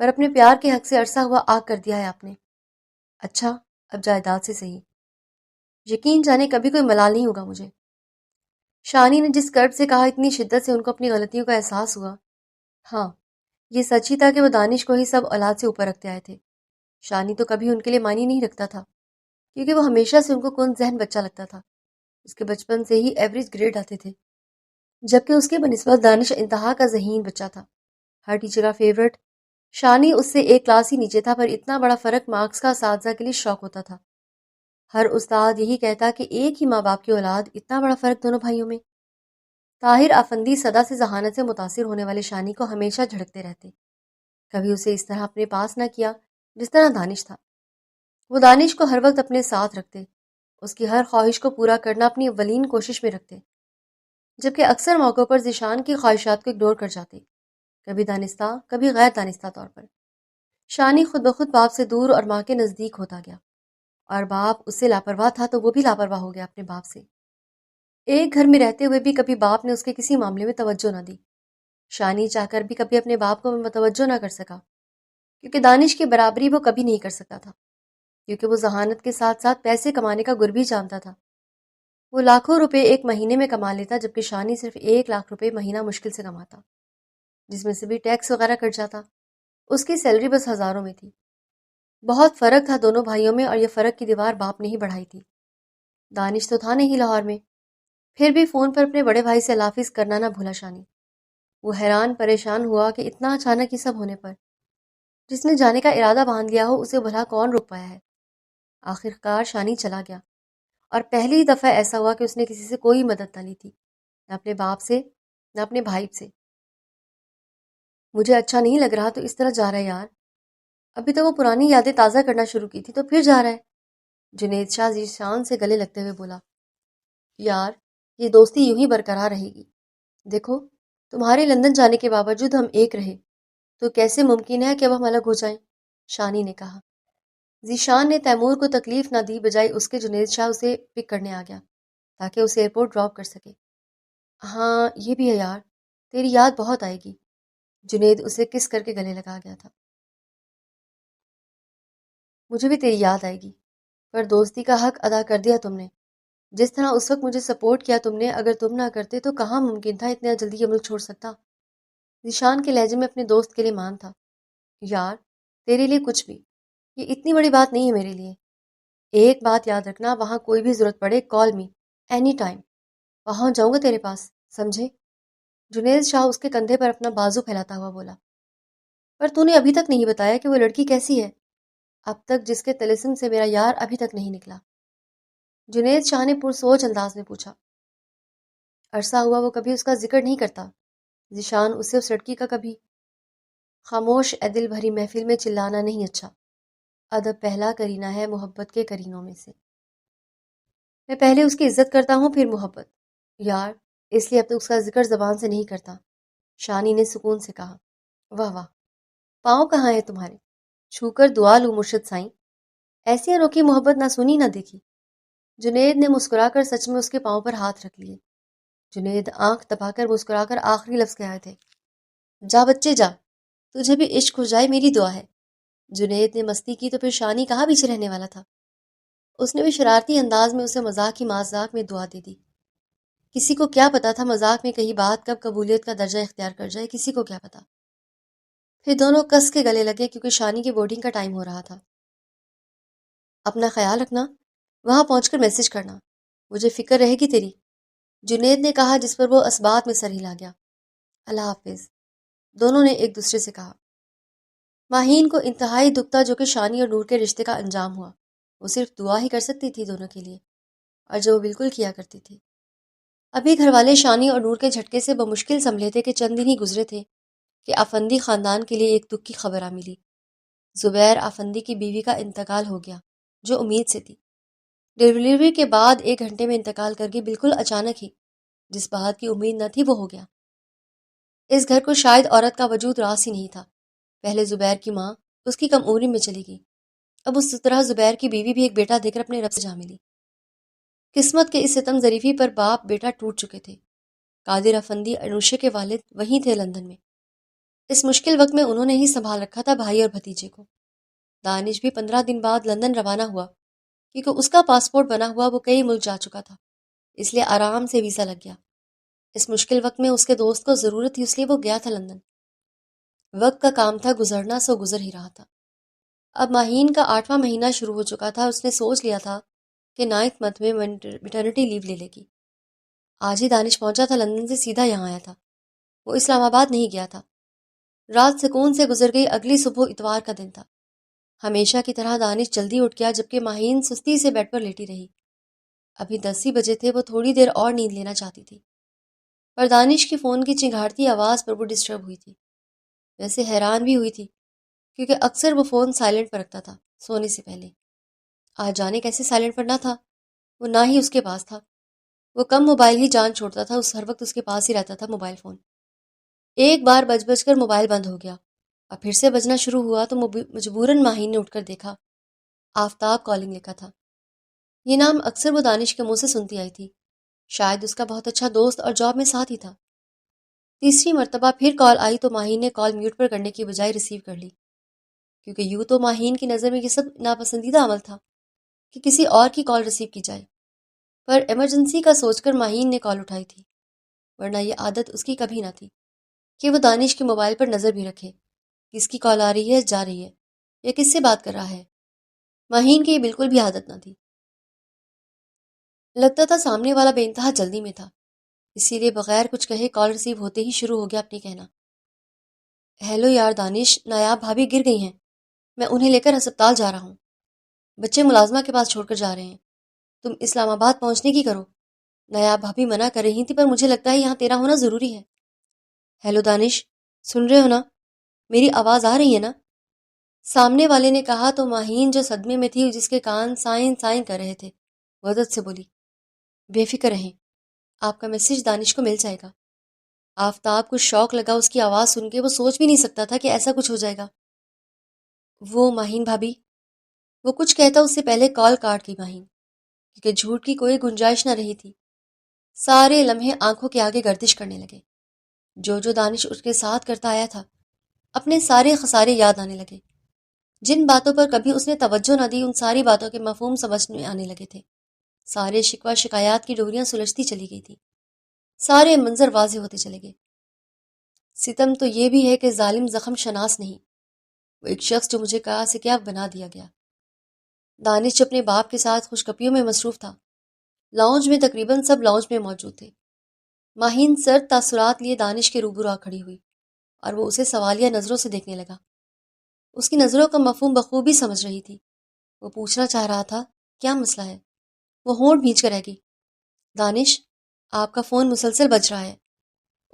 پر اپنے پیار کے حق سے عرصہ ہوا آگ کر دیا ہے آپ نے۔ اچھا اب جائیداد سے صحیح، یقین جانے کبھی کوئی ملال نہیں ہوگا مجھے۔ شانی نے جس کرب سے کہا اتنی شدت سے ان کو اپنی غلطیوں کا احساس ہوا۔ ہاں یہ سچ ہی تھا کہ وہ دانش کو ہی سب اولاد سے اوپر رکھتے آئے تھے۔ شانی تو کبھی ان کے لیے معنی نہیں رکھتا تھا، کیونکہ وہ ہمیشہ سے ان کو کن ذہن بچہ لگتا تھا۔ اس کے بچپن سے ہی ایوریج گریڈ آتے تھے، جبکہ اس کے بنسبت دانش انتہا کا ذہین بچہ تھا، ہر ٹیچر کا فیورٹ۔ شانی اس سے ایک کلاس ہی نیچے تھا، پر اتنا بڑا فرق مارکس کا اساتذہ کے لیے شوق ہوتا تھا۔ ہر استاد یہی کہتا کہ ایک ہی ماں باپ کی اولاد، اتنا بڑا فرق دونوں بھائیوں میں۔ طاہر افندی صدا سے ذہانت سے متاثر ہونے والے شانی کو ہمیشہ جھڑکتے رہتے، کبھی اسے اس طرح اپنے پاس نہ کیا جس طرح دانش تھا۔ وہ دانش کو ہر وقت اپنے ساتھ رکھتے، اس کی ہر خواہش کو پورا کرنا اپنی اولین کوشش میں رکھتے، جبکہ اکثر موقعوں پر ذیشان کی خواہشات کو اگنور کر جاتے، کبھی دانستہ کبھی غیر دانستہ طور پر۔ شانی خود بخود باپ سے دور اور ماں کے نزدیک ہوتا گیا، اور باپ اس سے لاپرواہ تھا تو وہ بھی لاپرواہ ہو گیا اپنے باپ سے۔ ایک گھر میں رہتے ہوئے بھی کبھی باپ نے اس کے کسی معاملے میں توجہ نہ دی۔ شانی چاہ کر بھی کبھی اپنے باپ کو متوجہ نہ کر سکا، کیونکہ دانش کی برابری وہ کبھی نہیں کر سکتا تھا، کیونکہ وہ ذہانت کے ساتھ ساتھ پیسے کمانے کا گر بھی جانتا تھا۔ وہ لاکھوں روپے ایک مہینے میں کما لیتا، جبکہ شانی صرف 1 لاکھ روپے مہینہ مشکل سے کماتا، جس میں سے بھی ٹیکس وغیرہ کٹ جاتا۔ اس کی سیلری بس ہزاروں میں تھی۔ بہت فرق تھا دونوں بھائیوں میں، اور یہ فرق کی دیوار باپ نے ہی بڑھائی تھی۔ دانش تو تھا نہیں لاہور میں، پھر بھی فون پر اپنے بڑے بھائی سے اللہ حافظ کرنا نہ بھولا شانی۔ وہ حیران پریشان ہوا کہ اتنا اچانک یہ سب ہونے پر جس نے جانے کا ارادہ باندھ لیا ہو اسے بھلا کون روک پایا ہے۔ آخر کار شانی چلا گیا، اور پہلی دفعہ ایسا ہوا کہ اس نے کسی سے کوئی مدد نہ لی تھی، نہ اپنے باپ سے نہ اپنے بھائی سے۔ مجھے اچھا نہیں لگ رہا تو اس طرح جا رہا ہے یار، ابھی تو وہ پرانی یادیں تازہ کرنا شروع کی تھی تو پھر جا رہا ہے۔ جنید شاہ ذیشان سے گلے لگتے ہوئے بولا، یار یہ دوستی یوں ہی برقرار رہے گی، دیکھو تمہارے لندن جانے کے باوجود ہم ایک رہے تو کیسے ممکن ہے کہ اب ہم الگ ہو جائیں؟ شانی نے کہا۔ ذیشان نے تیمور کو تکلیف نہ دی، بجائے اس کے جنید شاہ اسے پک کرنے آ گیا تاکہ اسے ایئرپورٹ ڈراپ کر سکے۔ ہاں یہ بھی ہے یار، تیری یاد بہت آئے گی۔ جنید اسے کس کر کے گلے لگا گیا تھا۔ مجھے بھی تیری یاد آئے گی، پر دوستی کا حق ادا کر دیا تم نے، جس طرح اس وقت مجھے سپورٹ کیا تم نے، اگر تم نہ کرتے تو کہاں ممکن تھا اتنا جلدی یہ ملک چھوڑ سکتا۔ ذیشان کے لہجے میں اپنے دوست کے لیے مان تھا۔ یار تیرے لیے کچھ بھی، یہ اتنی بڑی بات نہیں ہے میرے لیے۔ ایک بات یاد رکھنا، وہاں کوئی بھی ضرورت پڑے کال می اینی ٹائم، پہنچ جاؤں گا تیرے پاس، سمجھے؟ جنید شاہ اس کے کندھے پر اپنا بازو پھیلاتا ہوا بولا، پر تو نے ابھی تک نہیں بتایا کہ وہ لڑکی کیسی ہے، اب تک جس کے طلسم سے میرا یار ابھی تک نہیں نکلا۔ جنید شاہ نے پرسوچ انداز میں پوچھا۔ عرصہ ہوا وہ کبھی اس کا ذکر نہیں کرتا، ذیشان اسے اس لڑکی کا کبھی۔ خاموش اے دل بھری محفل میں چلانا نہیں اچھا، ادب پہلا کرینہ ہے محبت کے کرینوں میں سے۔ میں پہلے اس کی عزت کرتا ہوں پھر محبت. یار اس لیے اب تک اس کا ذکر زبان سے نہیں کرتا. شانی نے سکون سے کہا. واہ واہ، پاؤں کہاں ہیں تمہارے؟ چھو کر دعا لوں مرشد سائیں. ایسی انوکھی محبت نہ سنی نہ دیکھی. جنید نے مسکرا کر سچ میں اس کے پاؤں پر ہاتھ رکھ لیے. جنید آنکھ دبا کر مسکرا کر آخری لفظ کہے تھے. جا بچے جا، تجھے بھی عشق ہو جائے میری دعا ہے. جنید نے مستی کی تو پھر شانی کہاں پیچھے رہنے والا تھا. اس نے بھی شرارتی انداز میں اسے مذاق کی مذاق میں دعا دے دی. کسی کو کیا پتا تھا مذاق میں کہیں بات کب قبولیت کا درجہ اختیار کر جائے، کسی کو کیا پتا. پھر دونوں کس کے گلے لگے کیونکہ شانی کی بورڈنگ کا ٹائم ہو رہا تھا. اپنا خیال رکھنا، وہاں پہنچ کر میسج کرنا، مجھے فکر رہے گی تیری، جنید نے کہا جس پر وہ اسبات میں سر ہلا گیا. اللہ حافظ، دونوں نے ایک دوسرے سے کہا. ماہین کو انتہائی دکھ تھا جو کہ شانی اور نور کے رشتے کا انجام ہوا. وہ صرف دعا ہی کر سکتی تھی دونوں کے لیے، اور جو وہ بالکل کیا کرتی تھی. ابھی گھر والے شانی اور نور کے جھٹکے سے بمشکل سنبھلے تھے کہ چند دن ہی گزرے تھے کہ آفندی خاندان کے لیے ایک دکھ کی خبر آ ملی. زبیر آفندی کی بیوی کا انتقال ہو گیا، جو امید سے تھی. ڈیلیوری کے بعد 1 گھنٹے میں انتقال کر کے بالکل اچانک ہی، جس بات کی امید نہ تھی وہ ہو گیا. اس گھر کو شاید عورت کا وجود راس ہی نہیں تھا. پہلے زبیر کی ماں اس کی کم عمری میں چلی گئی. اب اس طرح زبیر کی بیوی بھی ایک بیٹا دے کر اپنے رب سے جا ملی. قسمت کے اس ستم ظریفی پر باپ بیٹا ٹوٹ چکے تھے. قادر افندی انوشے کے والد وہیں تھے لندن میں. اس مشکل وقت میں انہوں نے ہی سنبھال رکھا تھا بھائی اور بھتیجے کو. دانش بھی 15 دن بعد لندن روانہ ہوا کیونکہ اس کا پاسپورٹ بنا ہوا وہ کئی ملک جا چکا تھا، اس لیے آرام سے ویزا لگ گیا. اس مشکل وقت میں اس کے دوست کو ضرورت تھی اس لیے وہ گیا تھا لندن. وقت کا کام تھا گزرنا، سو گزر ہی رہا تھا. اب ماہین کا 8واں مہینہ شروع ہو چکا تھا. اس نے سوچ لیا تھا کہ 9 منتھ میں میٹرنٹی لیو لے لے گی. آج ہی دانش پہنچا تھا لندن سے، سیدھا یہاں آیا تھا. وہ اسلام آباد نہیں گیا تھا. رات سکون سے گزر گئی. اگلی صبح اتوار کا دن تھا. ہمیشہ کی طرح دانش جلدی اٹھ گیا جبکہ ماہین سستی سے بیڈ پر لیٹی رہی. ابھی 10 ہی بجے تھے. وہ تھوڑی دیر اور نیند لینا چاہتی تھی پر دانش کی فون کی چنگھاڑتی آواز پر وہ ڈسٹرب ہوئی تھی. ویسے حیران بھی ہوئی تھی کیونکہ اکثر وہ فون سائلنٹ پر رکھتا تھا سونے سے پہلے. آج جانے کیسے سائلنٹ پر نہ تھا. وہ نہ ہی اس کے پاس تھا. وہ کم موبائل ہی جان چھوڑتا تھا. ہر وقت اس کے پاس ہی رہتا تھا موبائل فون. ایک بار بج کر موبائل بند ہو گیا اور پھر سے بجنا شروع ہوا تو مجبوراً ماہین نے اٹھ کر دیکھا. آفتاب کالنگ لکھا تھا. یہ نام اکثر وہ دانش کے منہ سے سنتی آئی تھی. شاید اس کا بہت اچھا دوست اور جاب میں ساتھ ہی تھا. تیسری مرتبہ پھر کال آئی تو ماہین نے کال میوٹ پر کرنے کی بجائے ریسیو کر لی کیونکہ یوں تو ماہین کی نظر میں یہ سب ناپسندیدہ عمل تھا کہ کسی اور کی کال ریسیو کی جائے. پر ایمرجنسی کا سوچ کر ماہین نے کال اٹھائی تھی، ورنہ یہ عادت اس کی کبھی نہ تھی کہ وہ دانش کے موبائل پر نظر بھی رکھے کس کی کال آ رہی ہے، جا رہی ہے یا کس سے بات کر رہا ہے. ماہین کی یہ بالکل بھی عادت نہ تھی. لگتا تھا سامنے والا بے انتہا جلدی میں تھا، اسی لیے بغیر کچھ کہے کال ریسیو ہوتے ہی شروع ہو گیا اپنی کہنا. ہیلو یار دانش، نایاب بھابھی گر گئی ہیں، میں انہیں لے کر ہسپتال جا رہا ہوں. بچے ملازمہ کے پاس چھوڑ کر جا رہے ہیں، تم اسلام آباد پہنچنے کی کرو. نایاب بھابھی منع کر رہی تھی پر مجھے لگتا ہے یہاں تیرا ہونا ضروری ہے. ہیلو دانش، سن رہے ہو نا؟ میری آواز آ رہی ہے نا؟ سامنے والے نے کہا تو ماہین جو صدمے میں تھی، جس کے کان سائن سائن کر رہے تھے، وضد سے بولی. بے فکر رہیں، آپ کا میسج دانش کو مل جائے گا. آفتاب کو شوق لگا اس کی آواز سن کے. وہ سوچ بھی نہیں سکتا تھا کہ ایسا کچھ ہو جائے گا. وہ ماہین بھابھی، وہ کچھ کہتا اس سے پہلے کال کاٹ گئی ماہین کیونکہ جھوٹ کی کوئی گنجائش نہ رہی تھی. سارے لمحے آنکھوں کے آگے گردش کرنے لگے. جو دانش اس کے ساتھ کرتا آیا تھا، اپنے سارے خسارے یاد آنے لگے. جن باتوں پر کبھی اس نے توجہ نہ دی، ان ساری باتوں کے مفہوم سمجھ میں آنے لگے تھے. سارے شکوہ شکایات کی ڈوریاں سلجھتی چلی گئی تھی. سارے منظر واضح ہوتے چلے گئے. ستم تو یہ بھی ہے کہ ظالم زخم شناس نہیں، وہ ایک شخص جو مجھے کہا سے کیا بنا دیا گیا. دانش اپنے باپ کے ساتھ خوشگپیوں میں مصروف تھا. لاؤنج میں تقریباً سب لاؤنج میں موجود تھے. ماہین سرد تاثرات لیے دانش کے روبرو آ کھڑی ہوئی اور وہ اسے سوالیہ نظروں سے دیکھنے لگا. اس کی نظروں کا مفہوم بخوبی سمجھ رہی تھی. وہ پوچھنا چاہ رہا تھا کیا مسئلہ ہے. وہ ہونٹ بھینچ کر رہ گئی. دانش، آپ کا فون مسلسل بج رہا ہے.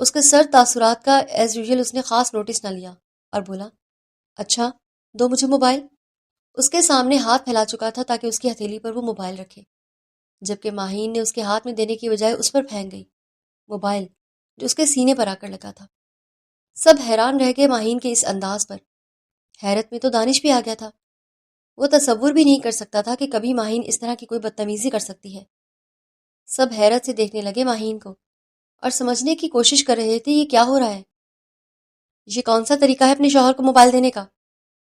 اس کے سرد تاثرات کا ایز یوزول اس نے خاص نوٹس نہ لیا اور بولا اچھا دو مجھے موبائل. اس کے سامنے ہاتھ پھیلا چکا تھا تاکہ اس کی ہتھیلی پر وہ موبائل رکھے. جبکہ ماہین نے اس کے ہاتھ میں دینے کی بجائے اس پر پھینک گئی موبائل جو اس کے سینے پر آ کر لگا تھا۔ سب حیران رہ گئے ماہین کے اس انداز پر۔ حیرت میں تو دانش بھی آ گیا تھا۔ وہ تصور بھی نہیں کر سکتا تھا کہ کبھی ماہین اس طرح کی کوئی بدتمیزی کر سکتی ہے۔ سب حیرت سے دیکھنے لگے ماہین کو اور سمجھنے کی کوشش کر رہے تھے یہ کیا ہو رہا ہے۔ یہ کون سا طریقہ ہے اپنے شوہر کو موبائل دینے کا؟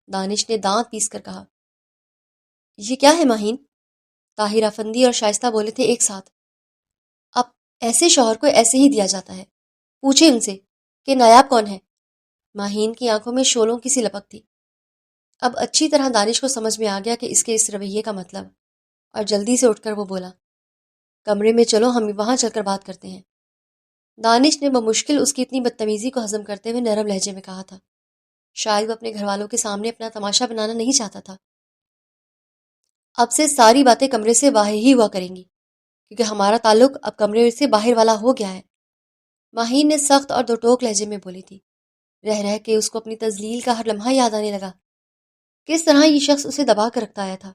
دانش نے دانت پیس کر کہا۔ یہ کیا ہے ماہین؟ طاہر افندی اور شائستہ بولے تھے ایک ساتھ۔ اب ایسے شوہر کو ایسے ہی دیا جاتا ہے، پوچھے ان سے کہ نایاب کون ہے۔ ماہین کی آنکھوں میں شعلوں کی سی لپک تھی۔ اب اچھی طرح دانش کو سمجھ میں آ گیا کہ اس کے اس رویے کا مطلب، اور جلدی سے اٹھ کر وہ بولا، کمرے میں چلو، ہم وہاں چل کر بات کرتے ہیں۔ دانش نے بمشکل اس کی اتنی بدتمیزی کو ہضم کرتے ہوئے نرم لہجے میں کہا تھا۔ شاید وہ اپنے گھر والوں کے سامنے اپنا تماشا بنانا نہیں چاہتا تھا۔ اب سے ساری باتیں کمرے سے باہر ہی ہوا کریں گی، کیونکہ ہمارا تعلق اب کمرے سے باہر والا ہو گیا ہے۔ ماہین نے سخت اور دو ٹوک لہجے میں بولی تھی۔ رہ رہ کے اس کو اپنی تذلیل کا ہر لمحہ یاد آنے لگا۔ کس طرح یہ شخص اسے دبا کر رکھتا آیا تھا۔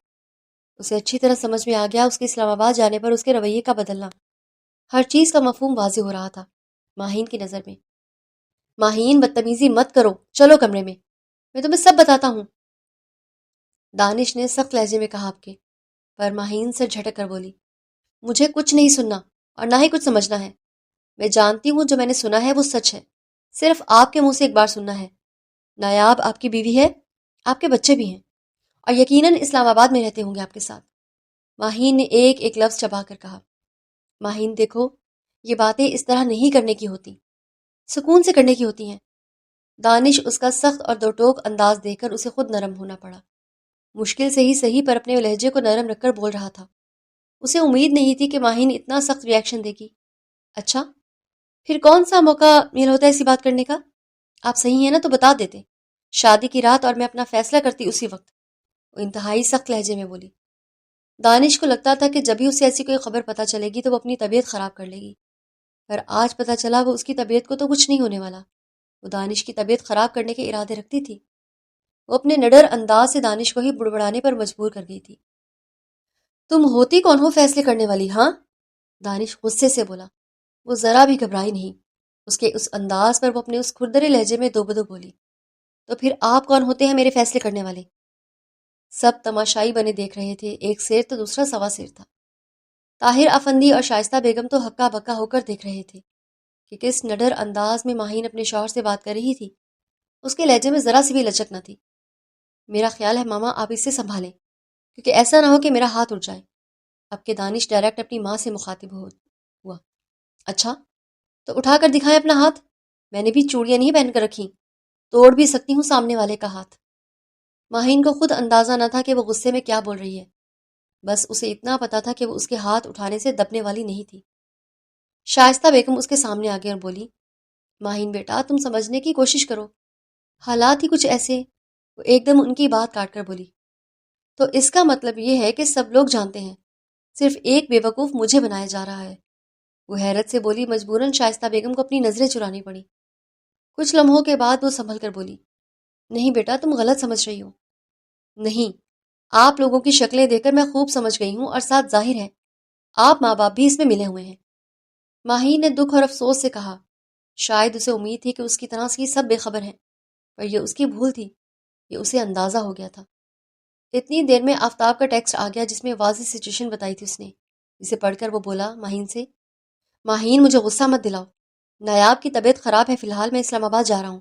اسے اچھی طرح سمجھ میں آ گیا اس کے اسلام آباد جانے پر اس کے رویے کا بدلنا۔ ہر چیز کا مفہوم واضح ہو رہا تھا ماہین کی نظر میں۔ ماہین، بدتمیزی مت کرو، چلو کمرے میں تمہیں سب بتاتا ہوں۔ دانش نے سخت لہجے میں کہا آپ کے، پر ماہین سے جھٹک کر بولی، مجھے کچھ نہیں سننا اور نہ ہی کچھ سمجھنا ہے۔ میں جانتی ہوں جو میں نے سنا ہے وہ سچ ہے، صرف آپ کے منہ سے ایک بار سننا ہے۔ نایاب آپ کی بیوی ہے، آپ کے بچے بھی ہیں، اور یقیناً اسلام آباد میں رہتے ہوں گے آپ کے ساتھ۔ ماہین نے ایک ایک لفظ چبا کر کہا۔ ماہین دیکھو، یہ باتیں اس طرح نہیں کرنے کی ہوتی، سکون سے کرنے کی ہوتی ہیں۔ دانش اس کا سخت اور دو ٹوک انداز دیکھ کر اسے خود نرم ہونا پڑا۔ مشکل سے ہی صحیح پر اپنے لہجے کو نرم رکھ کر بول رہا تھا۔ اسے امید نہیں تھی کہ ماہین اتنا سخت ریاکشن دے گی۔ اچھا، پھر کون سا موقع میل ہوتا ہے ایسی بات کرنے کا؟ آپ صحیح ہیں نا تو بتا دیتے، شادی کی رات، اور میں اپنا فیصلہ کرتی اسی وقت۔ وہ انتہائی سخت لہجے میں بولی۔ دانش کو لگتا تھا کہ جب بھی اسے ایسی کوئی خبر پتہ چلے گی تو وہ اپنی طبیعت خراب کر لے گی، پر آج پتہ چلا وہ اس کی طبیعت کو تو کچھ نہیں ہونے والا۔ وہ دانش کی طبیعت خراب کرنے کے ارادے رکھتی تھی۔ وہ اپنے نڈر انداز سے دانش کو ہی بڑبڑانے پر مجبور کر گئی تھی۔ تم ہوتی کون ہو فیصلے کرنے والی؟ ہاں، دانش غصے سے بولا۔ وہ ذرا بھی گھبرائی نہیں۔ اس کے اس انداز پر وہ اپنے اس کھردرے لہجے میں دو بدو بولی، تو پھر آپ کون ہوتے ہیں میرے فیصلے کرنے والے؟ سب تماشائی بنے دیکھ رہے تھے، ایک سیر تو دوسرا سوا سیر تھا۔ طاہر افندی اور شائستہ بیگم تو ہکا بکا ہو کر دیکھ رہے تھے کہ کس نڈر انداز میں ماہین اپنے شوہر سے بات کر رہی تھی۔ اس کے لہجے میں ذرا سی بھی لچک نہ تھی۔ میرا خیال ہے ماما آپ اسے سنبھالیں، کیونکہ ایسا نہ ہو کہ میرا ہاتھ اٹھ جائے۔ اب کے دانش ڈائریکٹ اپنی ماں سے مخاطب ہوا۔ اچھا تو اٹھا کر دکھائیں اپنا ہاتھ، میں نے بھی چوڑیاں نہیں پہن کر رکھی، توڑ بھی سکتی ہوں سامنے والے کا ہاتھ۔ ماہین کو خود اندازہ نہ تھا کہ وہ غصے میں کیا بول رہی ہے، بس اسے اتنا پتا تھا کہ وہ اس کے ہاتھ اٹھانے سے دبنے والی نہیں تھی۔ شائستہ بیگم اس کے سامنے آ گئی اور بولی، ماہین بیٹا تم سمجھنے کی کوشش کرو، حالات ہی کچھ ایسے۔ وہ ایک دم ان کی بات کاٹ کر بولی، تو اس کا مطلب یہ ہے کہ سب لوگ جانتے ہیں، صرف ایک بے وقوف مجھے بنایا جا رہا ہے۔ وہ حیرت سے بولی، مجبوراً شائستہ بیگم کو اپنی نظریں چرانی پڑی۔ کچھ لمحوں کے بعد وہ سنبھل کر بولی، نہیں بیٹا تم غلط سمجھ رہی ہو۔ نہیں، آپ لوگوں کی شکلیں دیکھ کر میں خوب سمجھ گئی ہوں، اور ساتھ ظاہر ہے آپ ماں باپ بھی اس میں ملے ہوئے ہیں۔ ماہین نے دکھ اور افسوس سے کہا۔ شاید اسے امید تھی کہ اس کی طرح سے سب بے خبر ہیں، پر یہ اس کی بھول تھی، یہ اسے اندازہ ہو گیا تھا۔ اتنی دیر میں آفتاب کا ٹیکسٹ آ گیا جس میں واضح سچویشن بتائی تھی اس نے، جسے پڑھ کر وہ بولا ماہین سے، ماہین مجھے غصہ مت دلاؤ، نایاب کی طبیعت خراب ہے، فی الحال میں اسلام آباد جا رہا ہوں،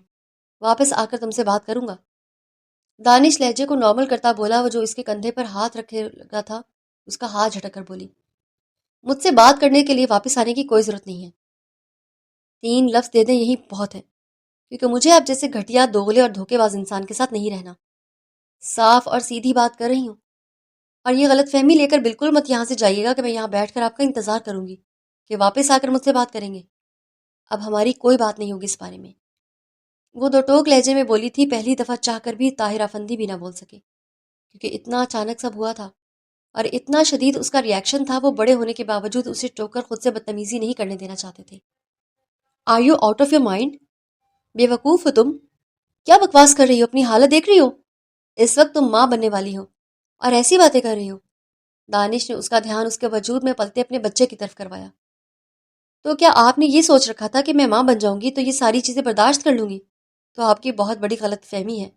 واپس آ کر تم سے بات کروں گا۔ دانش لہجے کو نارمل کرتا بولا۔ وہ جو اس کے کندھے پر ہاتھ رکھے لگا تھا اس کا ہاتھ جھٹک کر بولی، مجھ سے بات کرنے کے لیے واپس آنے کی کوئی ضرورت نہیں ہے، 3 لفظ دے دیں یہی بہت ہے، کیونکہ مجھے آپ جیسے گھٹیا، دوغلے اور دھوکے باز انسان کے ساتھ نہیں رہنا۔ صاف اور سیدھی بات کر رہی ہوں، اور یہ غلط فہمی لے کر بالکل مت یہاں سے جائیے گا کہ میں یہاں بیٹھ کر آپ کا انتظار کروں گی کہ واپس آ کر مجھ سے بات کریں گے۔ اب ہماری کوئی بات نہیں ہوگی اس بارے میں۔ وہ دو ٹوک لہجے میں بولی تھی، پہلی دفعہ چاہ کر بھی طاہر افندی بھی نہ بول سکے، کیونکہ اتنا اچانک سب ہوا تھا اور اتنا شدید اس کا ریاکشن تھا۔ وہ بڑے ہونے کے باوجود اسے ٹوک کر خود سے بدتمیزی نہیں کرنے دینا چاہتے تھے۔ Are you out of your mind? بے وقوف ہو تم، کیا بکواس کر رہی ہو؟ اپنی حالت دیکھ رہی ہو؟ اس وقت تم ماں بننے والی ہو اور ایسی باتیں کر رہی ہو؟ دانش نے اس کا دھیان اس کے وجود میں پلتے اپنے بچے کی طرف کروایا۔ تو کیا آپ نے یہ سوچ رکھا تھا کہ میں ماں بن جاؤں گی تو یہ ساری چیزیں برداشت کر لوں گی؟ تو آپ کی بہت بڑی غلط فہمی ہے۔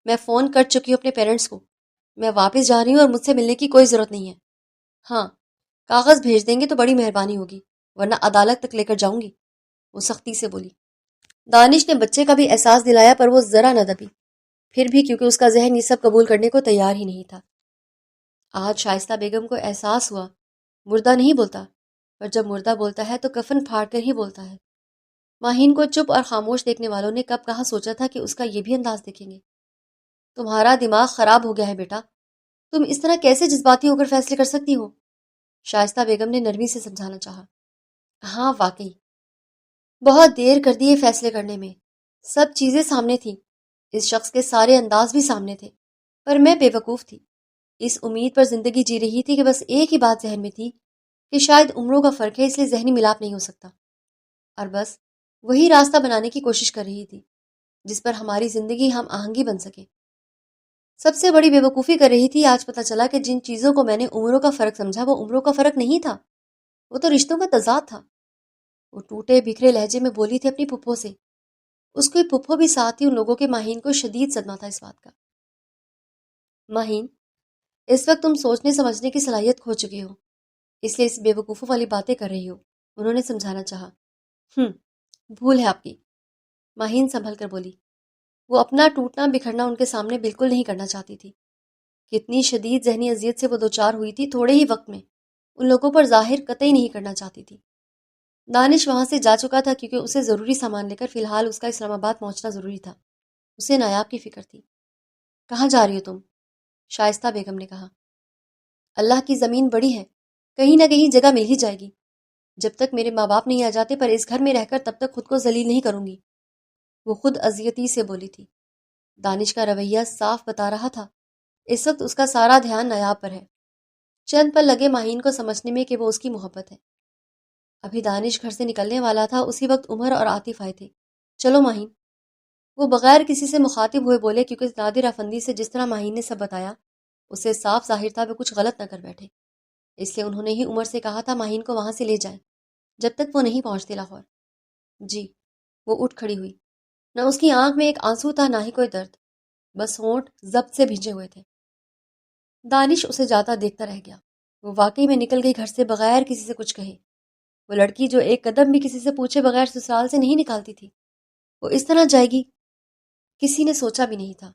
میں فون کر چکی ہوں اپنے پیرنٹس کو، میں واپس جا رہی ہوں اور مجھ سے ملنے کی کوئی ضرورت نہیں ہے۔ ہاں، کاغذ بھیج دیں گے تو بڑی مہربانی ہوگی، ورنہ عدالت تک لے کر جاؤں گی، وہ سختی سے بولی۔ دانش نے بچے کا بھی احساس دلایا پر وہ ذرا نہ دبی، پھر بھی کیونکہ اس کا ذہن یہ سب قبول کرنے کو تیار ہی نہیں تھا۔ آج شائستہ بیگم کو احساس ہوا مردہ نہیں بولتا، پر جب مردہ بولتا ہے تو کفن پھاڑ کر ہی بولتا ہے۔ ماہین کو چپ اور خاموش دیکھنے والوں نے کب کہاں سوچا تھا کہ اس کا یہ بھی انداز دیکھیں گے۔ تمہارا دماغ خراب ہو گیا ہے بیٹا، تم اس طرح کیسے جذباتی ہو کر فیصلے کر سکتی ہو؟ شائستہ بیگم نے نرمی سے سمجھانا چاہا۔ ہاں واقعی بہت دیر کر دی یہ فیصلے کرنے میں، سب چیزیں سامنے تھیں، اس شخص کے سارے انداز بھی سامنے تھے، پر میں بے وقوف تھی، اس امید پر زندگی جی رہی تھی کہ بس ایک ہی بات ذہن میں تھی کہ شاید عمروں کا فرق ہے اس لیے ذہنی ملاپ نہیں ہو سکتا، اور بس وہی راستہ بنانے کی کوشش کر رہی تھی جس پر ہماری زندگی ہم آہنگی بن سکے۔ سب سے بڑی بے وقوفی کر رہی تھی، آج پتہ چلا کہ جن چیزوں کو میں نے عمروں کا فرق سمجھا وہ عمروں کا فرق نہیں تھا، وہ تو رشتوں کا تضاد تھا۔ وہ ٹوٹے بکھرے لہجے میں بولی تھی اپنی پھپھو سے، اس کی پھپھو بھی ساتھ تھی۔ ان لوگوں کے ماہین کو شدید صدمہ تھا اس بات کا۔ ماہین، اس وقت تم سوچنے سمجھنے کی صلاحیت کھو چکے ہو، اس لیے اس بے وقوفوں والی باتیں کر رہی ہو، انہوں نے سمجھانا چاہا۔ بھول ہے آپ کی، ماہین سنبھل کر بولی۔ وہ اپنا ٹوٹنا بکھرنا ان کے سامنے بالکل نہیں کرنا چاہتی تھی۔ کتنی شدید ذہنی اذیت سے وہ دوچار ہوئی تھی تھوڑے ہی وقت میں، ان لوگوں پر ظاہر قطعی نہیں کرنا چاہتی تھی۔ دانش وہاں سے جا چکا تھا کیونکہ اسے ضروری سامان لے کر فی الحال اس کا اسلام آباد پہنچنا ضروری تھا۔ اسے نایاب کی فکر تھی۔ کہاں جا رہی ہو تم؟ شائستہ بیگم نے کہا۔ اللہ کی زمین بڑی ہے، کہیں نہ کہیں جگہ مل ہی جائے گی۔ جب تک میرے ماں باپ نہیں آ جاتے پر اس گھر میں رہ کر تب تک خود کو ذلیل نہیں کروں گی، وہ خود اذیتی سے بولی تھی۔ دانش کا رویہ صاف بتا رہا تھا اس وقت اس کا سارا دھیان نایاب پر ہے۔ چند پل لگے ماہین کو سمجھنے میں کہ وہ اس کی محبت ہے۔ ابھی دانش گھر سے نکلنے والا تھا، اسی وقت عمر اور عاطف آئے تھے۔ چلو ماہین، وہ بغیر کسی سے مخاطب ہوئے بولے کیونکہ نادر افندی سے جس طرح ماہین نے سب بتایا اسے صاف ظاہر تھا وہ کچھ غلط نہ کر بیٹھے، اس لیے انہوں نے ہی عمر سے کہا تھا ماہین کو وہاں سے لے جائیں جب تک وہ نہیں پہنچتے لاہور۔ جی، وہ اٹھ کھڑی ہوئی، نہ اس کی آنکھ میں ایک آنسو تھا نہ ہی کوئی درد، بس ہونٹ ضبط سے بھیجے ہوئے تھے۔ دانش اسے جاتا دیکھتا رہ گیا۔ وہ واقعی میں نکل گئی گھر سے بغیر کسی سے کچھ کہے، وہ لڑکی جو ایک قدم بھی کسی سے پوچھے بغیر سسرال سے نہیں نکالتی تھی، وہ اس طرح جائے گی کسی نے سوچا بھی نہیں تھا۔